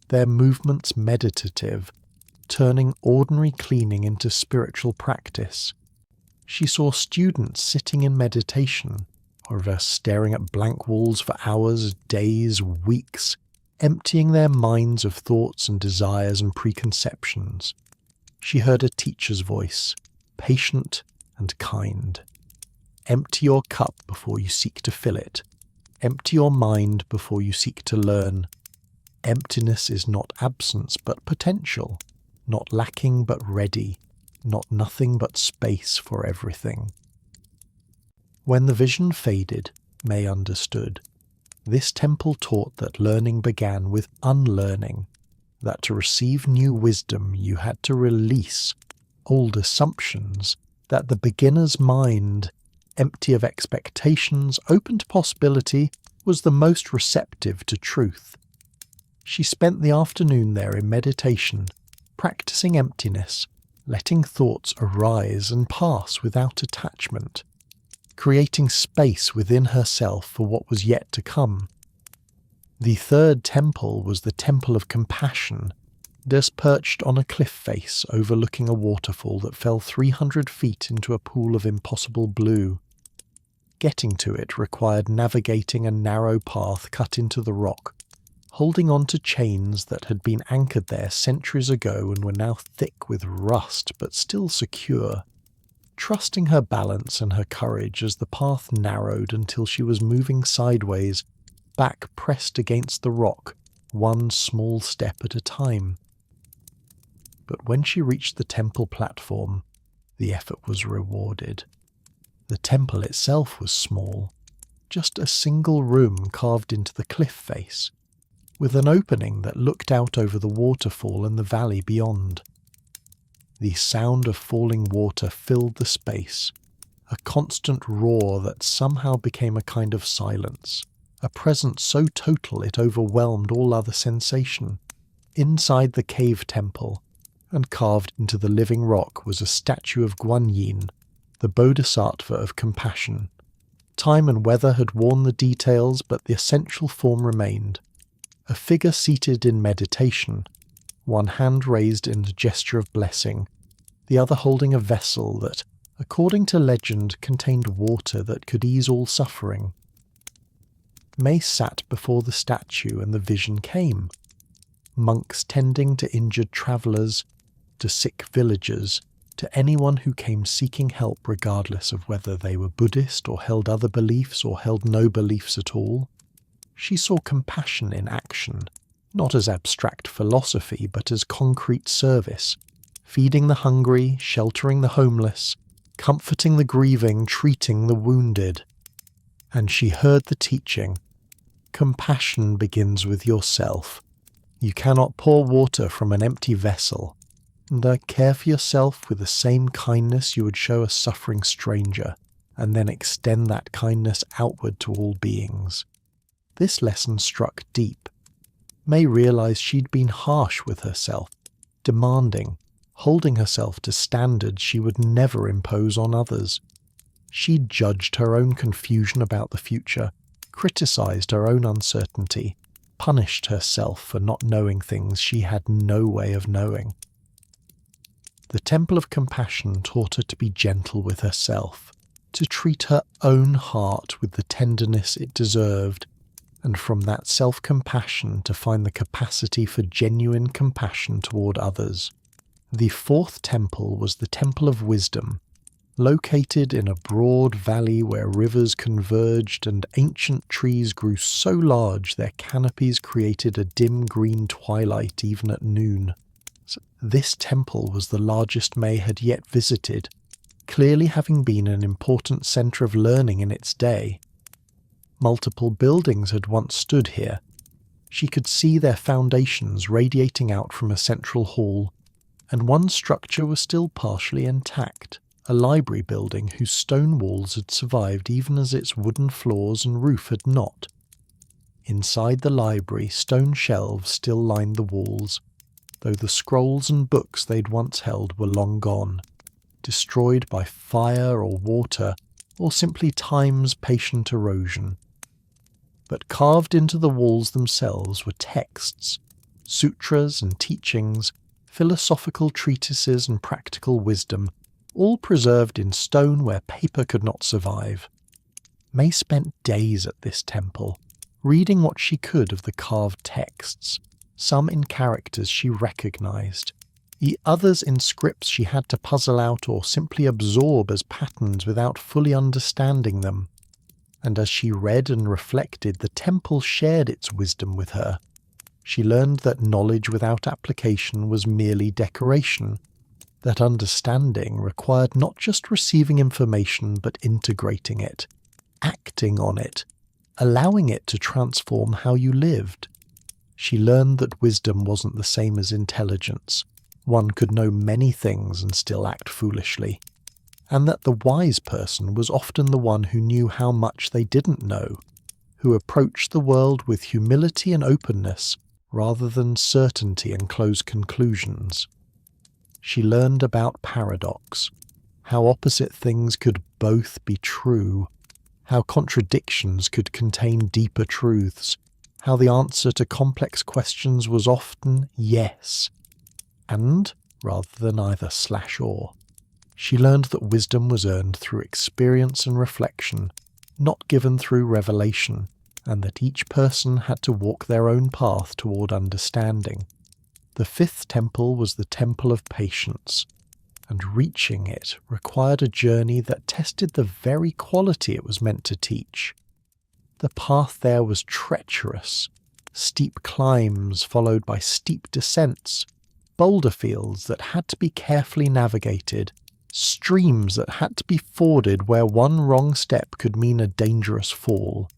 their movements meditative, turning ordinary cleaning into spiritual practice. She saw students sitting in meditation, or staring at blank walls for hours, days, weeks, emptying their minds of thoughts and desires and preconceptions. She heard a teacher's voice, patient and kind. Empty your cup before you seek to fill it. Empty your mind before you seek to learn. Emptiness is not absence but potential, not lacking but ready, not nothing but space for everything. When the vision faded, May understood. This temple taught that learning began with unlearning, that to receive new wisdom you had to release old assumptions, that the beginner's mind, empty of expectations, open to possibility, was the most receptive to truth. She spent the afternoon there in meditation, practicing emptiness, letting thoughts arise and pass without attachment, creating space within herself for what was yet to come. The third temple was the Temple of Compassion, just perched on a cliff face overlooking a waterfall that fell 300 feet into a pool of impossible blue. Getting to it required navigating a narrow path cut into the rock, holding on to chains that had been anchored there centuries ago and were now thick with rust but still secure. Trusting her balance and her courage as the path narrowed until she was moving sideways, back pressed against the rock, one small step at a time. But when she reached the temple platform, the effort was rewarded. The temple itself was small, just a single room carved into the cliff face, with an opening that looked out over the waterfall and the valley beyond. The sound of falling water filled the space, a constant roar that somehow became a kind of silence, a presence so total it overwhelmed all other sensation. Inside the cave temple, and carved into the living rock, was a statue of Guanyin, the bodhisattva of compassion. Time and weather had worn the details, but the essential form remained. A figure seated in meditation, one hand raised in a gesture of blessing, the other holding a vessel that, according to legend, contained water that could ease all suffering. May sat before the statue and the vision came. Monks tending to injured travellers, to sick villagers, to anyone who came seeking help regardless of whether they were Buddhist or held other beliefs or held no beliefs at all. She saw compassion in action, not as abstract philosophy but as concrete service, feeding the hungry, sheltering the homeless, comforting the grieving, treating the wounded. And she heard the teaching, compassion begins with yourself. You cannot pour water from an empty vessel. And care for yourself with the same kindness you would show a suffering stranger, and then extend that kindness outward to all beings. This lesson struck deep. May realized she'd been harsh with herself, demanding, holding herself to standards she would never impose on others. She'd judged her own confusion about the future, criticized her own uncertainty, punished herself for not knowing things she had no way of knowing. The Temple of Compassion taught her to be gentle with herself, to treat her own heart with the tenderness it deserved, and from that self-compassion to find the capacity for genuine compassion toward others. The fourth temple was the Temple of Wisdom, located in a broad valley where rivers converged and ancient trees grew so large their canopies created a dim green twilight even at noon. This temple was the largest May had yet visited, clearly having been an important centre of learning in its day. Multiple buildings had once stood here. She could see their foundations radiating out from a central hall, and one structure was still partially intact, a library building whose stone walls had survived even as its wooden floors and roof had not. Inside the library, stone shelves still lined the walls, though the scrolls and books they'd once held were long gone, destroyed by fire or water, or simply time's patient erosion. But carved into the walls themselves were texts, sutras and teachings, philosophical treatises and practical wisdom, all preserved in stone where paper could not survive. May spent days at this temple, reading what she could of the carved texts, some in characters she recognized, others in scripts she had to puzzle out or simply absorb as patterns without fully understanding them. And as she read and reflected, the temple shared its wisdom with her. She learned that knowledge without application was merely decoration, that understanding required not just receiving information but integrating it, acting on it, allowing it to transform how you lived. She learned that wisdom wasn't the same as intelligence. One could know many things and still act foolishly, and that the wise person was often the one who knew how much they didn't know, who approached the world with humility and openness rather than certainty and closed conclusions. She learned about paradox, how opposite things could both be true, how contradictions could contain deeper truths, how the answer to complex questions was often yes, and rather than either /or. She learned that wisdom was earned through experience and reflection, not given through revelation, and that each person had to walk their own path toward understanding. The fifth temple was the Temple of Patience, and reaching it required a journey that tested the very quality it was meant to teach. The path there was treacherous, steep climbs followed by steep descents, boulder fields that had to be carefully navigated, streams that had to be forded where one wrong step could mean a dangerous fall.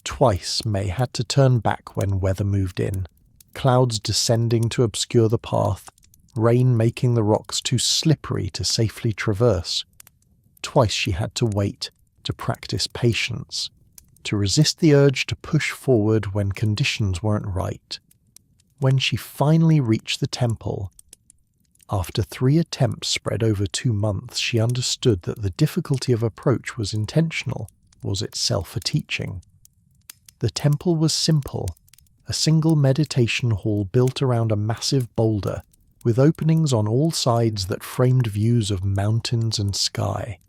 Twice May had to turn back when weather moved in, clouds descending to obscure the path, rain making the rocks too slippery to safely traverse. Twice she had to wait, to practice patience, to resist the urge to push forward when conditions weren't right. When she finally reached the temple, after 3 attempts spread over 2 months, she understood that the difficulty of approach was intentional, was itself a teaching. The temple was simple, a single meditation hall built around a massive boulder, with openings on all sides that framed views of mountains and sky.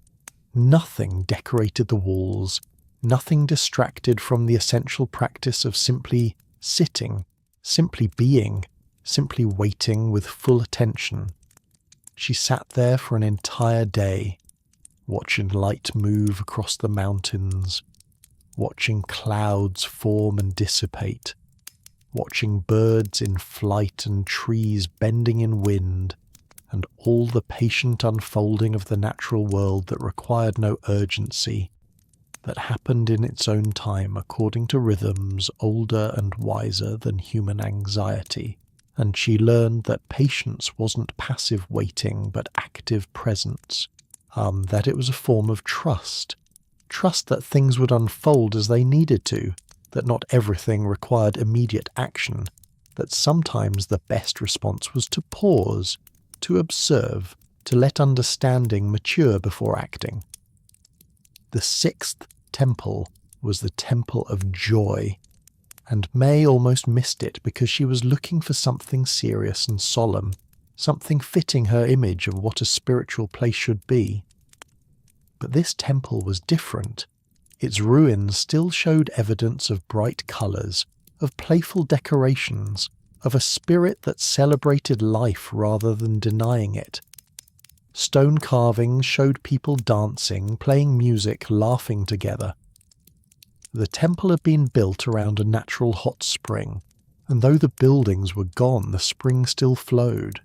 Nothing decorated the walls, nothing distracted from the essential practice of simply sitting, simply being, simply waiting with full attention. She sat there for an entire day, watching light move across the mountains, watching clouds form and dissipate, watching birds in flight and trees bending in wind, and all the patient unfolding of the natural world that required no urgency, that happened in its own time according to rhythms older and wiser than human anxiety. And she learned that patience wasn't passive waiting but active presence, that it was a form of trust that things would unfold as they needed to, that not everything required immediate action, that sometimes the best response was to pause, to observe, to let understanding mature before acting. The sixth temple was the temple of joy, and May almost missed it because she was looking for something serious and solemn, something fitting her image of what a spiritual place should be. But this temple was different. Its ruins still showed evidence of bright colours, of playful decorations, of a spirit that celebrated life rather than denying it. Stone carvings showed people dancing, playing music, laughing together. The temple had been built around a natural hot spring, and though the buildings were gone, the spring still flowed,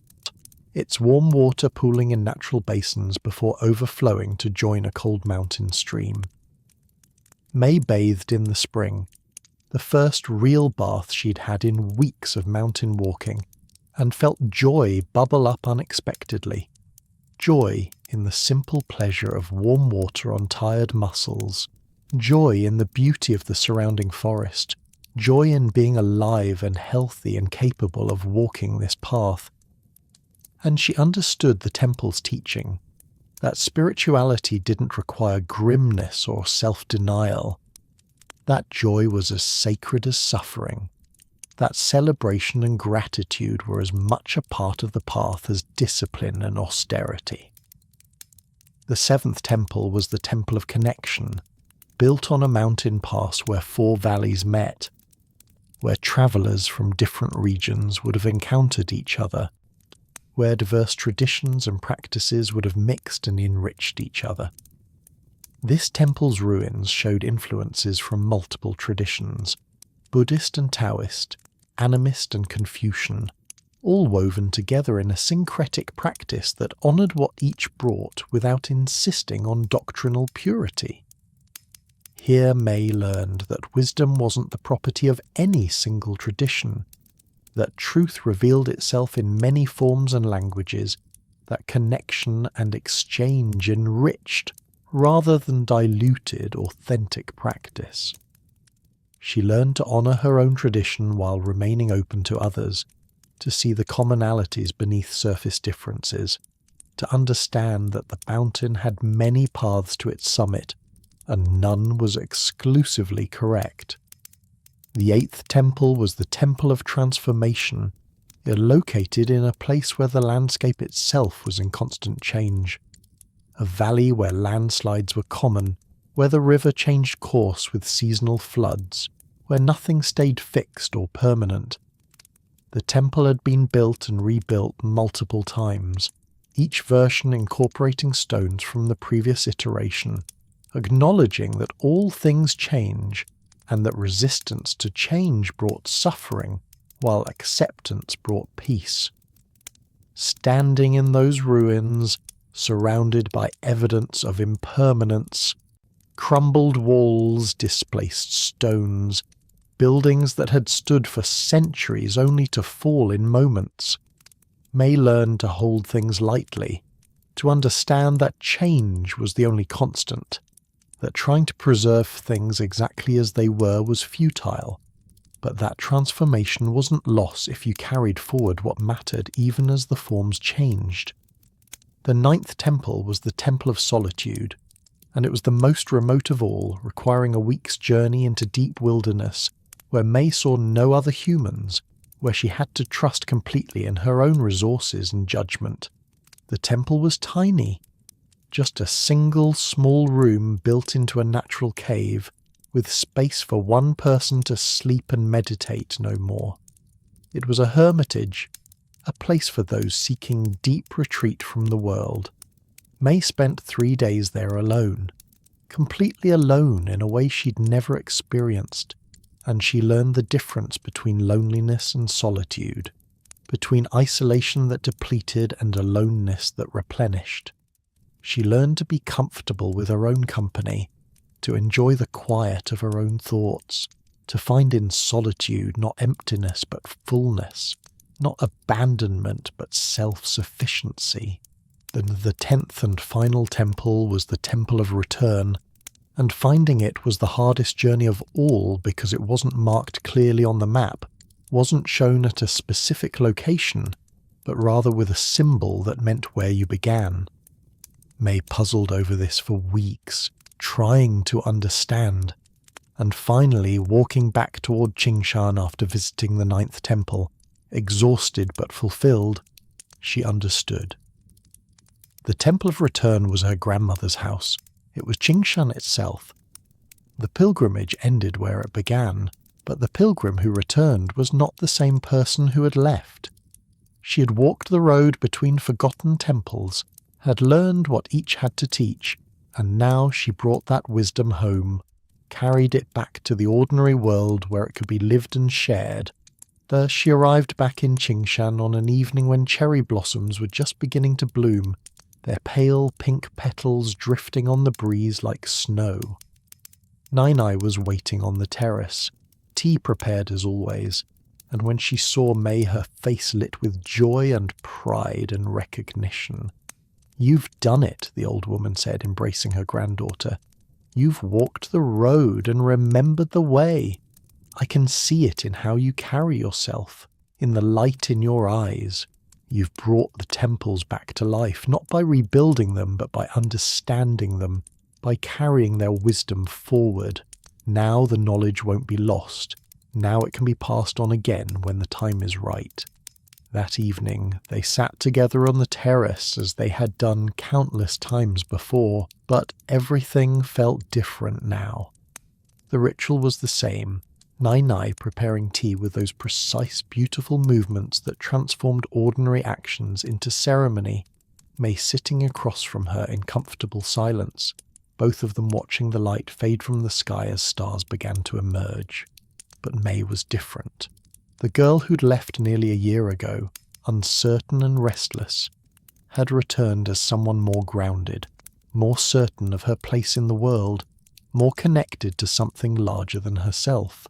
its warm water pooling in natural basins before overflowing to join a cold mountain stream. May bathed in the spring, the first real bath she'd had in weeks of mountain walking, and felt joy bubble up unexpectedly. Joy in the simple pleasure of warm water on tired muscles, joy in the beauty of the surrounding forest, joy in being alive and healthy and capable of walking this path. And she understood the temple's teaching, that spirituality didn't require grimness or self-denial. That joy was as sacred as suffering. That celebration and gratitude were as much a part of the path as discipline and austerity. The seventh temple was the temple of connection, built on a mountain pass where four valleys met, where travellers from different regions would have encountered each other, where diverse traditions and practices would have mixed and enriched each other. This temple's ruins showed influences from multiple traditions, Buddhist and Taoist, Animist and Confucian, all woven together in a syncretic practice that honoured what each brought without insisting on doctrinal purity. Here May learned that wisdom wasn't the property of any single tradition, that truth revealed itself in many forms and languages, that connection and exchange enriched rather than diluted authentic practice. She learned to honour her own tradition while remaining open to others, to see the commonalities beneath surface differences, to understand that the mountain had many paths to its summit, and none was exclusively correct. The eighth temple was the temple of transformation, located in a place where the landscape itself was in constant change, a valley where landslides were common, where the river changed course with seasonal floods, where nothing stayed fixed or permanent. The temple had been built and rebuilt multiple times, each version incorporating stones from the previous iteration, acknowledging that all things change and that resistance to change brought suffering, while acceptance brought peace. Standing in those ruins, surrounded by evidence of impermanence, crumbled walls, displaced stones, buildings that had stood for centuries only to fall in moments, May learn to hold things lightly, to understand that change was the only constant, that trying to preserve things exactly as they were was futile, but that transformation wasn't loss if you carried forward what mattered even as the forms changed. The ninth temple was the Temple of Solitude, and it was the most remote of all, requiring a week's journey into deep wilderness, where May saw no other humans, where she had to trust completely in her own resources and judgment. The temple was tiny, just a single small room built into a natural cave, with space for one person to sleep and meditate no more. It was a hermitage, a place for those seeking deep retreat from the world. May spent 3 days there alone, completely alone in a way she'd never experienced, and she learned the difference between loneliness and solitude, between isolation that depleted and aloneness that replenished. She learned to be comfortable with her own company, to enjoy the quiet of her own thoughts, to find in solitude not emptiness but fullness, not abandonment but self-sufficiency. Then the 10th and final temple was the Temple of Return, and finding it was the hardest journey of all because it wasn't marked clearly on the map, wasn't shown at a specific location, but rather with a symbol that meant where you began. May puzzled over this for weeks, trying to understand, and finally walking back toward Qingshan after visiting the 9th temple, exhausted but fulfilled, she understood. The Temple of Return was her grandmother's house. It was Qingshan itself. The pilgrimage ended where it began, but the pilgrim who returned was not the same person who had left. She had walked the road between forgotten temples, had learned what each had to teach, and now she brought that wisdom home, carried it back to the ordinary world where it could be lived and shared. Thus she arrived back in Qingshan on an evening when cherry blossoms were just beginning to bloom, their pale pink petals drifting on the breeze like snow. Nai was waiting on the terrace, tea prepared as always, and when she saw May, her face lit with joy and pride and recognition. "You've done it," the old woman said, embracing her granddaughter. "You've walked the road and remembered the way. I can see it in how you carry yourself, in the light in your eyes. You've brought the temples back to life, not by rebuilding them, but by understanding them, by carrying their wisdom forward. Now the knowledge won't be lost. Now it can be passed on again when the time is right." That evening they sat together on the terrace as they had done countless times before, but everything felt different now. The ritual was the same, Nai preparing tea with those precise, beautiful movements that transformed ordinary actions into ceremony, May sitting across from her in comfortable silence, both of them watching the light fade from the sky as stars began to emerge. But May was different. The girl who'd left nearly a year ago, uncertain and restless, had returned as someone more grounded, more certain of her place in the world, more connected to something larger than herself.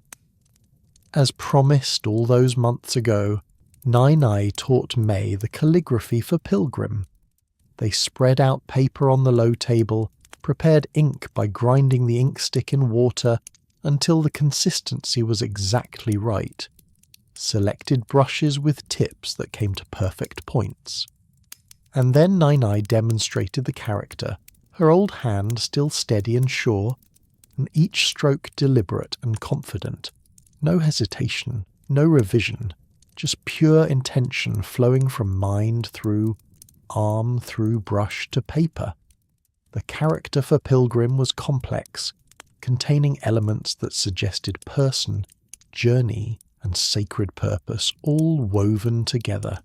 As promised all those months ago, Nai taught May the calligraphy for Pilgrim. They spread out paper on the low table, prepared ink by grinding the ink stick in water until the consistency was exactly right, selected brushes with tips that came to perfect points. And then Nai demonstrated the character, her old hand still steady and sure, and each stroke deliberate and confident. No hesitation, no revision, just pure intention flowing from mind through arm through brush to paper. The character for Pilgrim was complex, containing elements that suggested person, journey, and sacred purpose all woven together.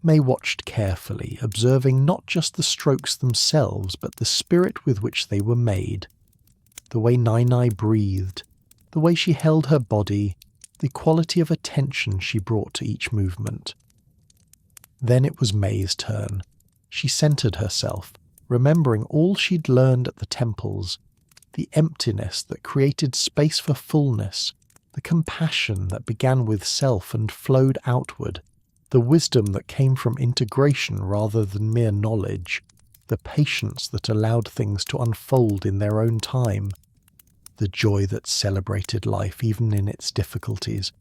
May watched carefully, observing not just the strokes themselves, but the spirit with which they were made. The way Nai breathed, the way she held her body, the quality of attention she brought to each movement. Then it was May's turn. She centered herself, remembering all she'd learned at the temples, the emptiness that created space for fullness, the compassion that began with self and flowed outward, the wisdom that came from integration rather than mere knowledge, the patience that allowed things to unfold in their own time, the joy that celebrated life even in its difficulties,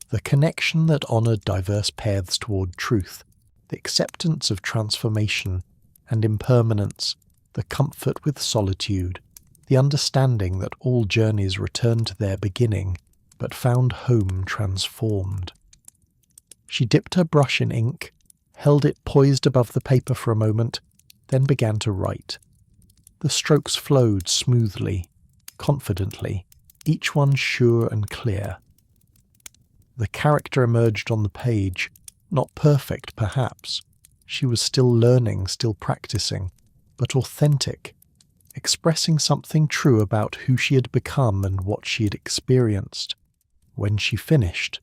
the connection that honoured diverse paths toward truth, the acceptance of transformation and impermanence, the comfort with solitude, the understanding that all journeys return to their beginning, but found home transformed. She dipped her brush in ink, held it poised above the paper for a moment, then began to write. The strokes flowed smoothly, confidently, each one sure and clear. The character emerged on the page, not perfect perhaps. She was still learning, still practicing, but authentic, expressing something true about who she had become and what she had experienced. When she finished,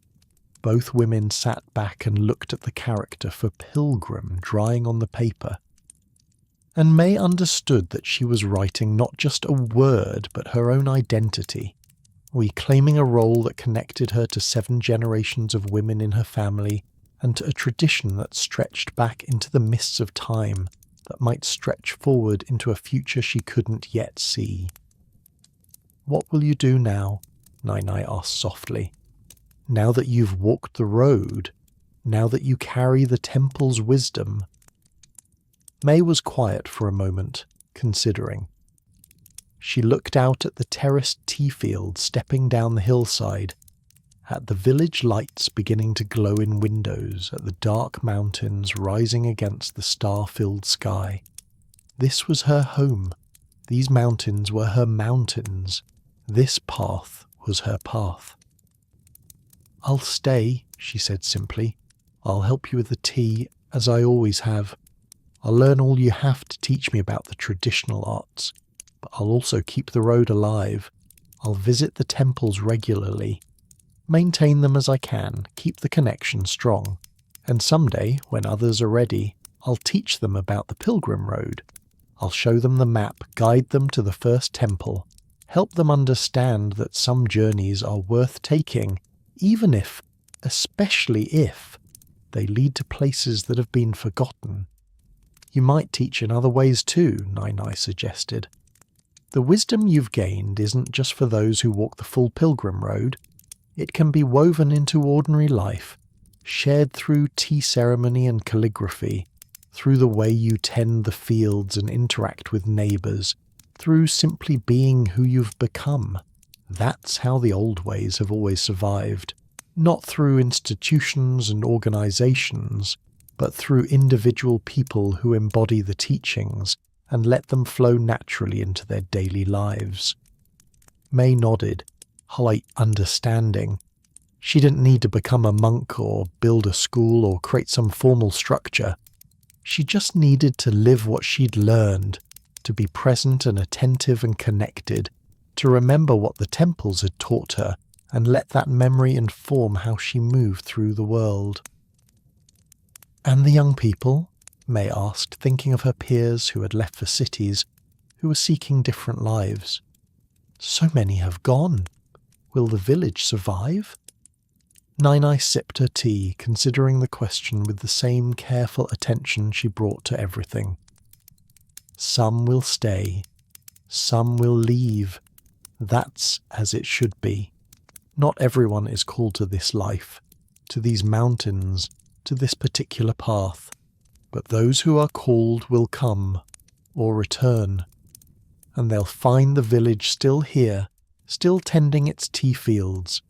both women sat back and looked at the character for Pilgrim drying on the paper. And May understood that she was writing not just a word, but her own identity, reclaiming a role that connected her to 7 generations of women in her family and to a tradition that stretched back into the mists of time that might stretch forward into a future she couldn't yet see. "What will you do now?" Nai asked softly. "Now that you've walked the road, now that you carry the temple's wisdom?" May was quiet for a moment, considering. She looked out at the terraced tea field stepping down the hillside, at the village lights beginning to glow in windows, at the dark mountains rising against the star-filled sky. This was her home. These mountains were her mountains. This path was her path. "I'll stay," she said simply. "I'll help you with the tea, as I always have. I'll learn all you have to teach me about the traditional arts, but I'll also keep the road alive. I'll visit the temples regularly, maintain them as I can, keep the connection strong, and someday, when others are ready, I'll teach them about the Pilgrim Road. I'll show them the map, guide them to the first temple, help them understand that some journeys are worth taking, even if, especially if, they lead to places that have been forgotten." "You might teach in other ways too," Nai suggested. "The wisdom you've gained isn't just for those who walk the full Pilgrim Road. It can be woven into ordinary life, shared through tea ceremony and calligraphy, through the way you tend the fields and interact with neighbours, through simply being who you've become. That's how the old ways have always survived, not through institutions and organisations, but through individual people who embody the teachings and let them flow naturally into their daily lives." May nodded, quite understanding. She didn't need to become a monk or build a school or create some formal structure. She just needed to live what she'd learned, to be present and attentive and connected, to remember what the temples had taught her and let that memory inform how she moved through the world. "And the young people?" May asked, thinking of her peers who had left for cities, who were seeking different lives. "So many have gone. Will the village survive?" Nai sipped her tea, considering the question with the same careful attention she brought to everything. "Some will stay. Some will leave. That's as it should be. Not everyone is called to this life, to these mountains, to this particular path, but those who are called will come, or return, and they'll find the village still here, still tending its tea fields,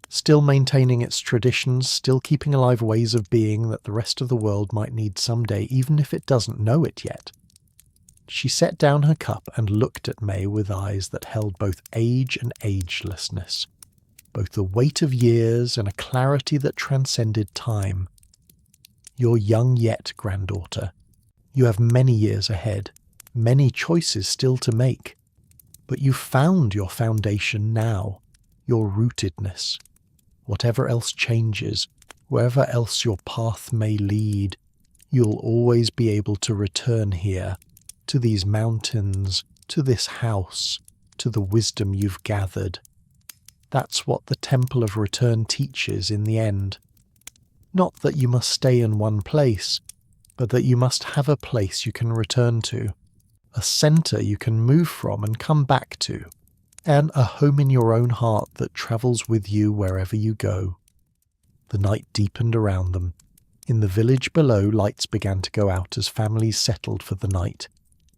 still maintaining its traditions, still keeping alive ways of being that the rest of the world might need someday, even if it doesn't know it yet." She set down her cup and looked at May with eyes that held both age and agelessness, both the weight of years and a clarity that transcended time. "You're young yet, granddaughter. You have many years ahead, many choices still to make. But you've found your foundation now, your rootedness. Whatever else changes, wherever else your path may lead, you'll always be able to return here, to these mountains, to this house, to the wisdom you've gathered. That's what the Temple of Return teaches in the end. Not that you must stay in one place, but that you must have a place you can return to, a centre you can move from and come back to, and a home in your own heart that travels with you wherever you go." The night deepened around them. In the village below, lights began to go out as families settled for the night.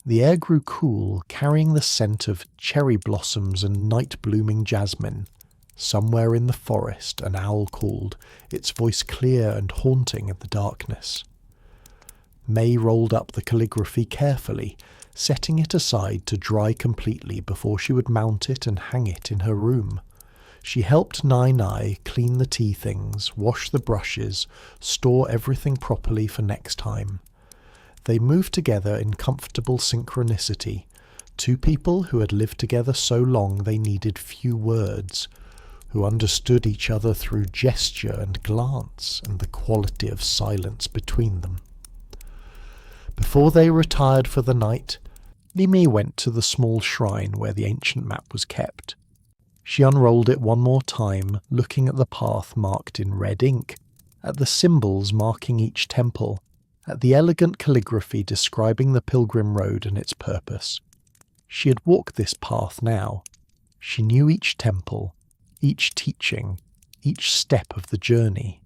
The air grew cool, carrying the scent of cherry blossoms and night-blooming jasmine. Somewhere in the forest an owl called, its voice clear and haunting in the darkness. May rolled up the calligraphy carefully, setting it aside to dry completely before she would mount it and hang it in her room. She helped Nai clean the tea things, wash the brushes, store everything properly for next time. They moved together in comfortable synchronicity, two people who had lived together so long they needed few words, who understood each other through gesture and glance and the quality of silence between them. Before they retired for the night, Mimi went to the small shrine where the ancient map was kept. She unrolled it one more time, looking at the path marked in red ink, at the symbols marking each temple, at the elegant calligraphy describing the pilgrim road and its purpose. She had walked this path now. She knew each temple, each teaching, each step of the journey.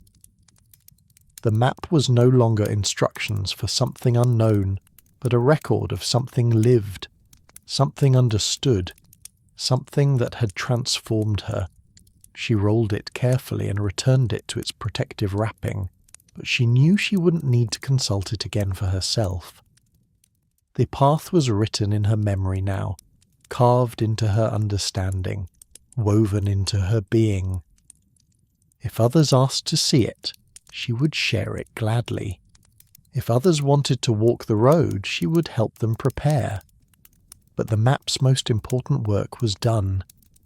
The map was no longer instructions for something unknown, but a record of something lived, something understood, something that had transformed her. She rolled it carefully and returned it to its protective wrapping, but she knew she wouldn't need to consult it again for herself. The path was written in her memory now, carved into her understanding, woven into her being. If others asked to see it, she would share it gladly. If others wanted to walk the road, she would help them prepare. But the map's most important work was done.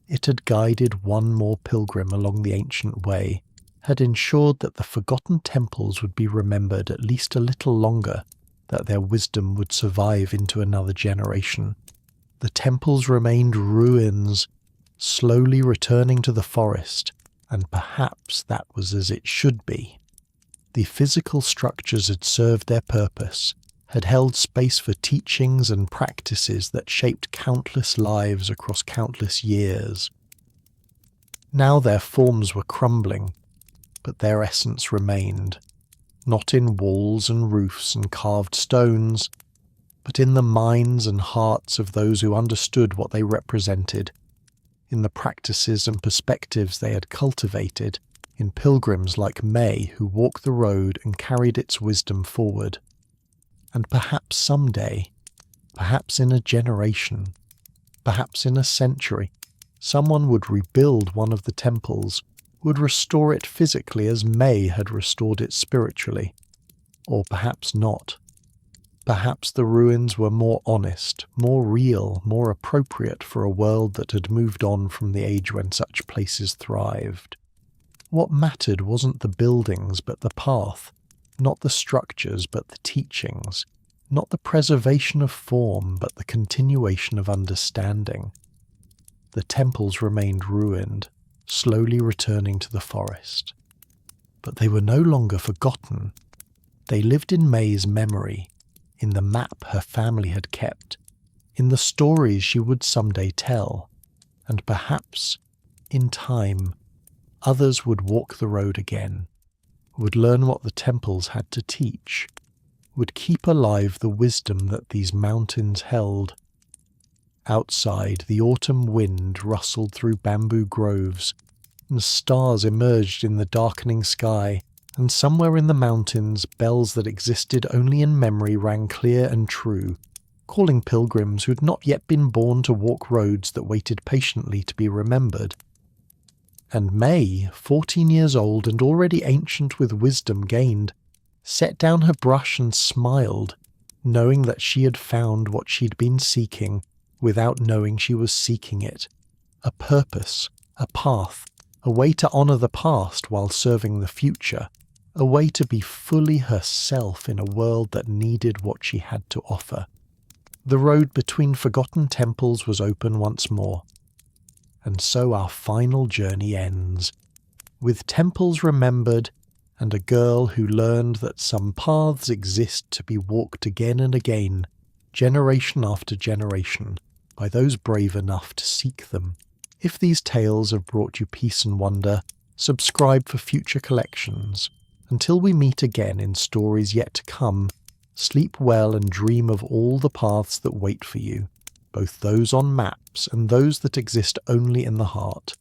It had guided one more pilgrim along the ancient way, had ensured that the forgotten temples would be remembered at least a little longer, that their wisdom would survive into another generation. The temples remained ruins, slowly returning to the forest, and perhaps that was as it should be. The physical structures had served their purpose, had held space for teachings and practices that shaped countless lives across countless years. Now their forms were crumbling, but their essence remained, not in walls and roofs and carved stones, but in the minds and hearts of those who understood what they represented, in the practices and perspectives they had cultivated, in pilgrims like May who walked the road and carried its wisdom forward. And perhaps someday, perhaps in a generation, perhaps in a century, someone would rebuild one of the temples, would restore it physically as May had restored it spiritually. Or perhaps not. Perhaps the ruins were more honest, more real, more appropriate for a world that had moved on from the age when such places thrived. What mattered wasn't the buildings but the path, not the structures but the teachings, not the preservation of form but the continuation of understanding. The temples remained ruined, slowly returning to the forest. But they were no longer forgotten. They lived in May's memory, in the map her family had kept, in the stories she would someday tell, and perhaps, in time, others would walk the road again, would learn what the temples had to teach, would keep alive the wisdom that these mountains held. Outside, the autumn wind rustled through bamboo groves, and stars emerged in the darkening sky, and somewhere in the mountains bells that existed only in memory rang clear and true, calling pilgrims who had not yet been born to walk roads that waited patiently to be remembered. And May, 14 years old and already ancient with wisdom gained, set down her brush and smiled, knowing that she had found what she'd been seeking without knowing she was seeking it. A purpose, a path, a way to honour the past while serving the future, a way to be fully herself in a world that needed what she had to offer. The road between forgotten temples was open once more. And so our final journey ends, with temples remembered and a girl who learned that some paths exist to be walked again and again, generation after generation, by those brave enough to seek them. If these tales have brought you peace and wonder, subscribe for future collections. Until we meet again in stories yet to come, sleep well and dream of all the paths that wait for you, both those on maps and those that exist only in the heart.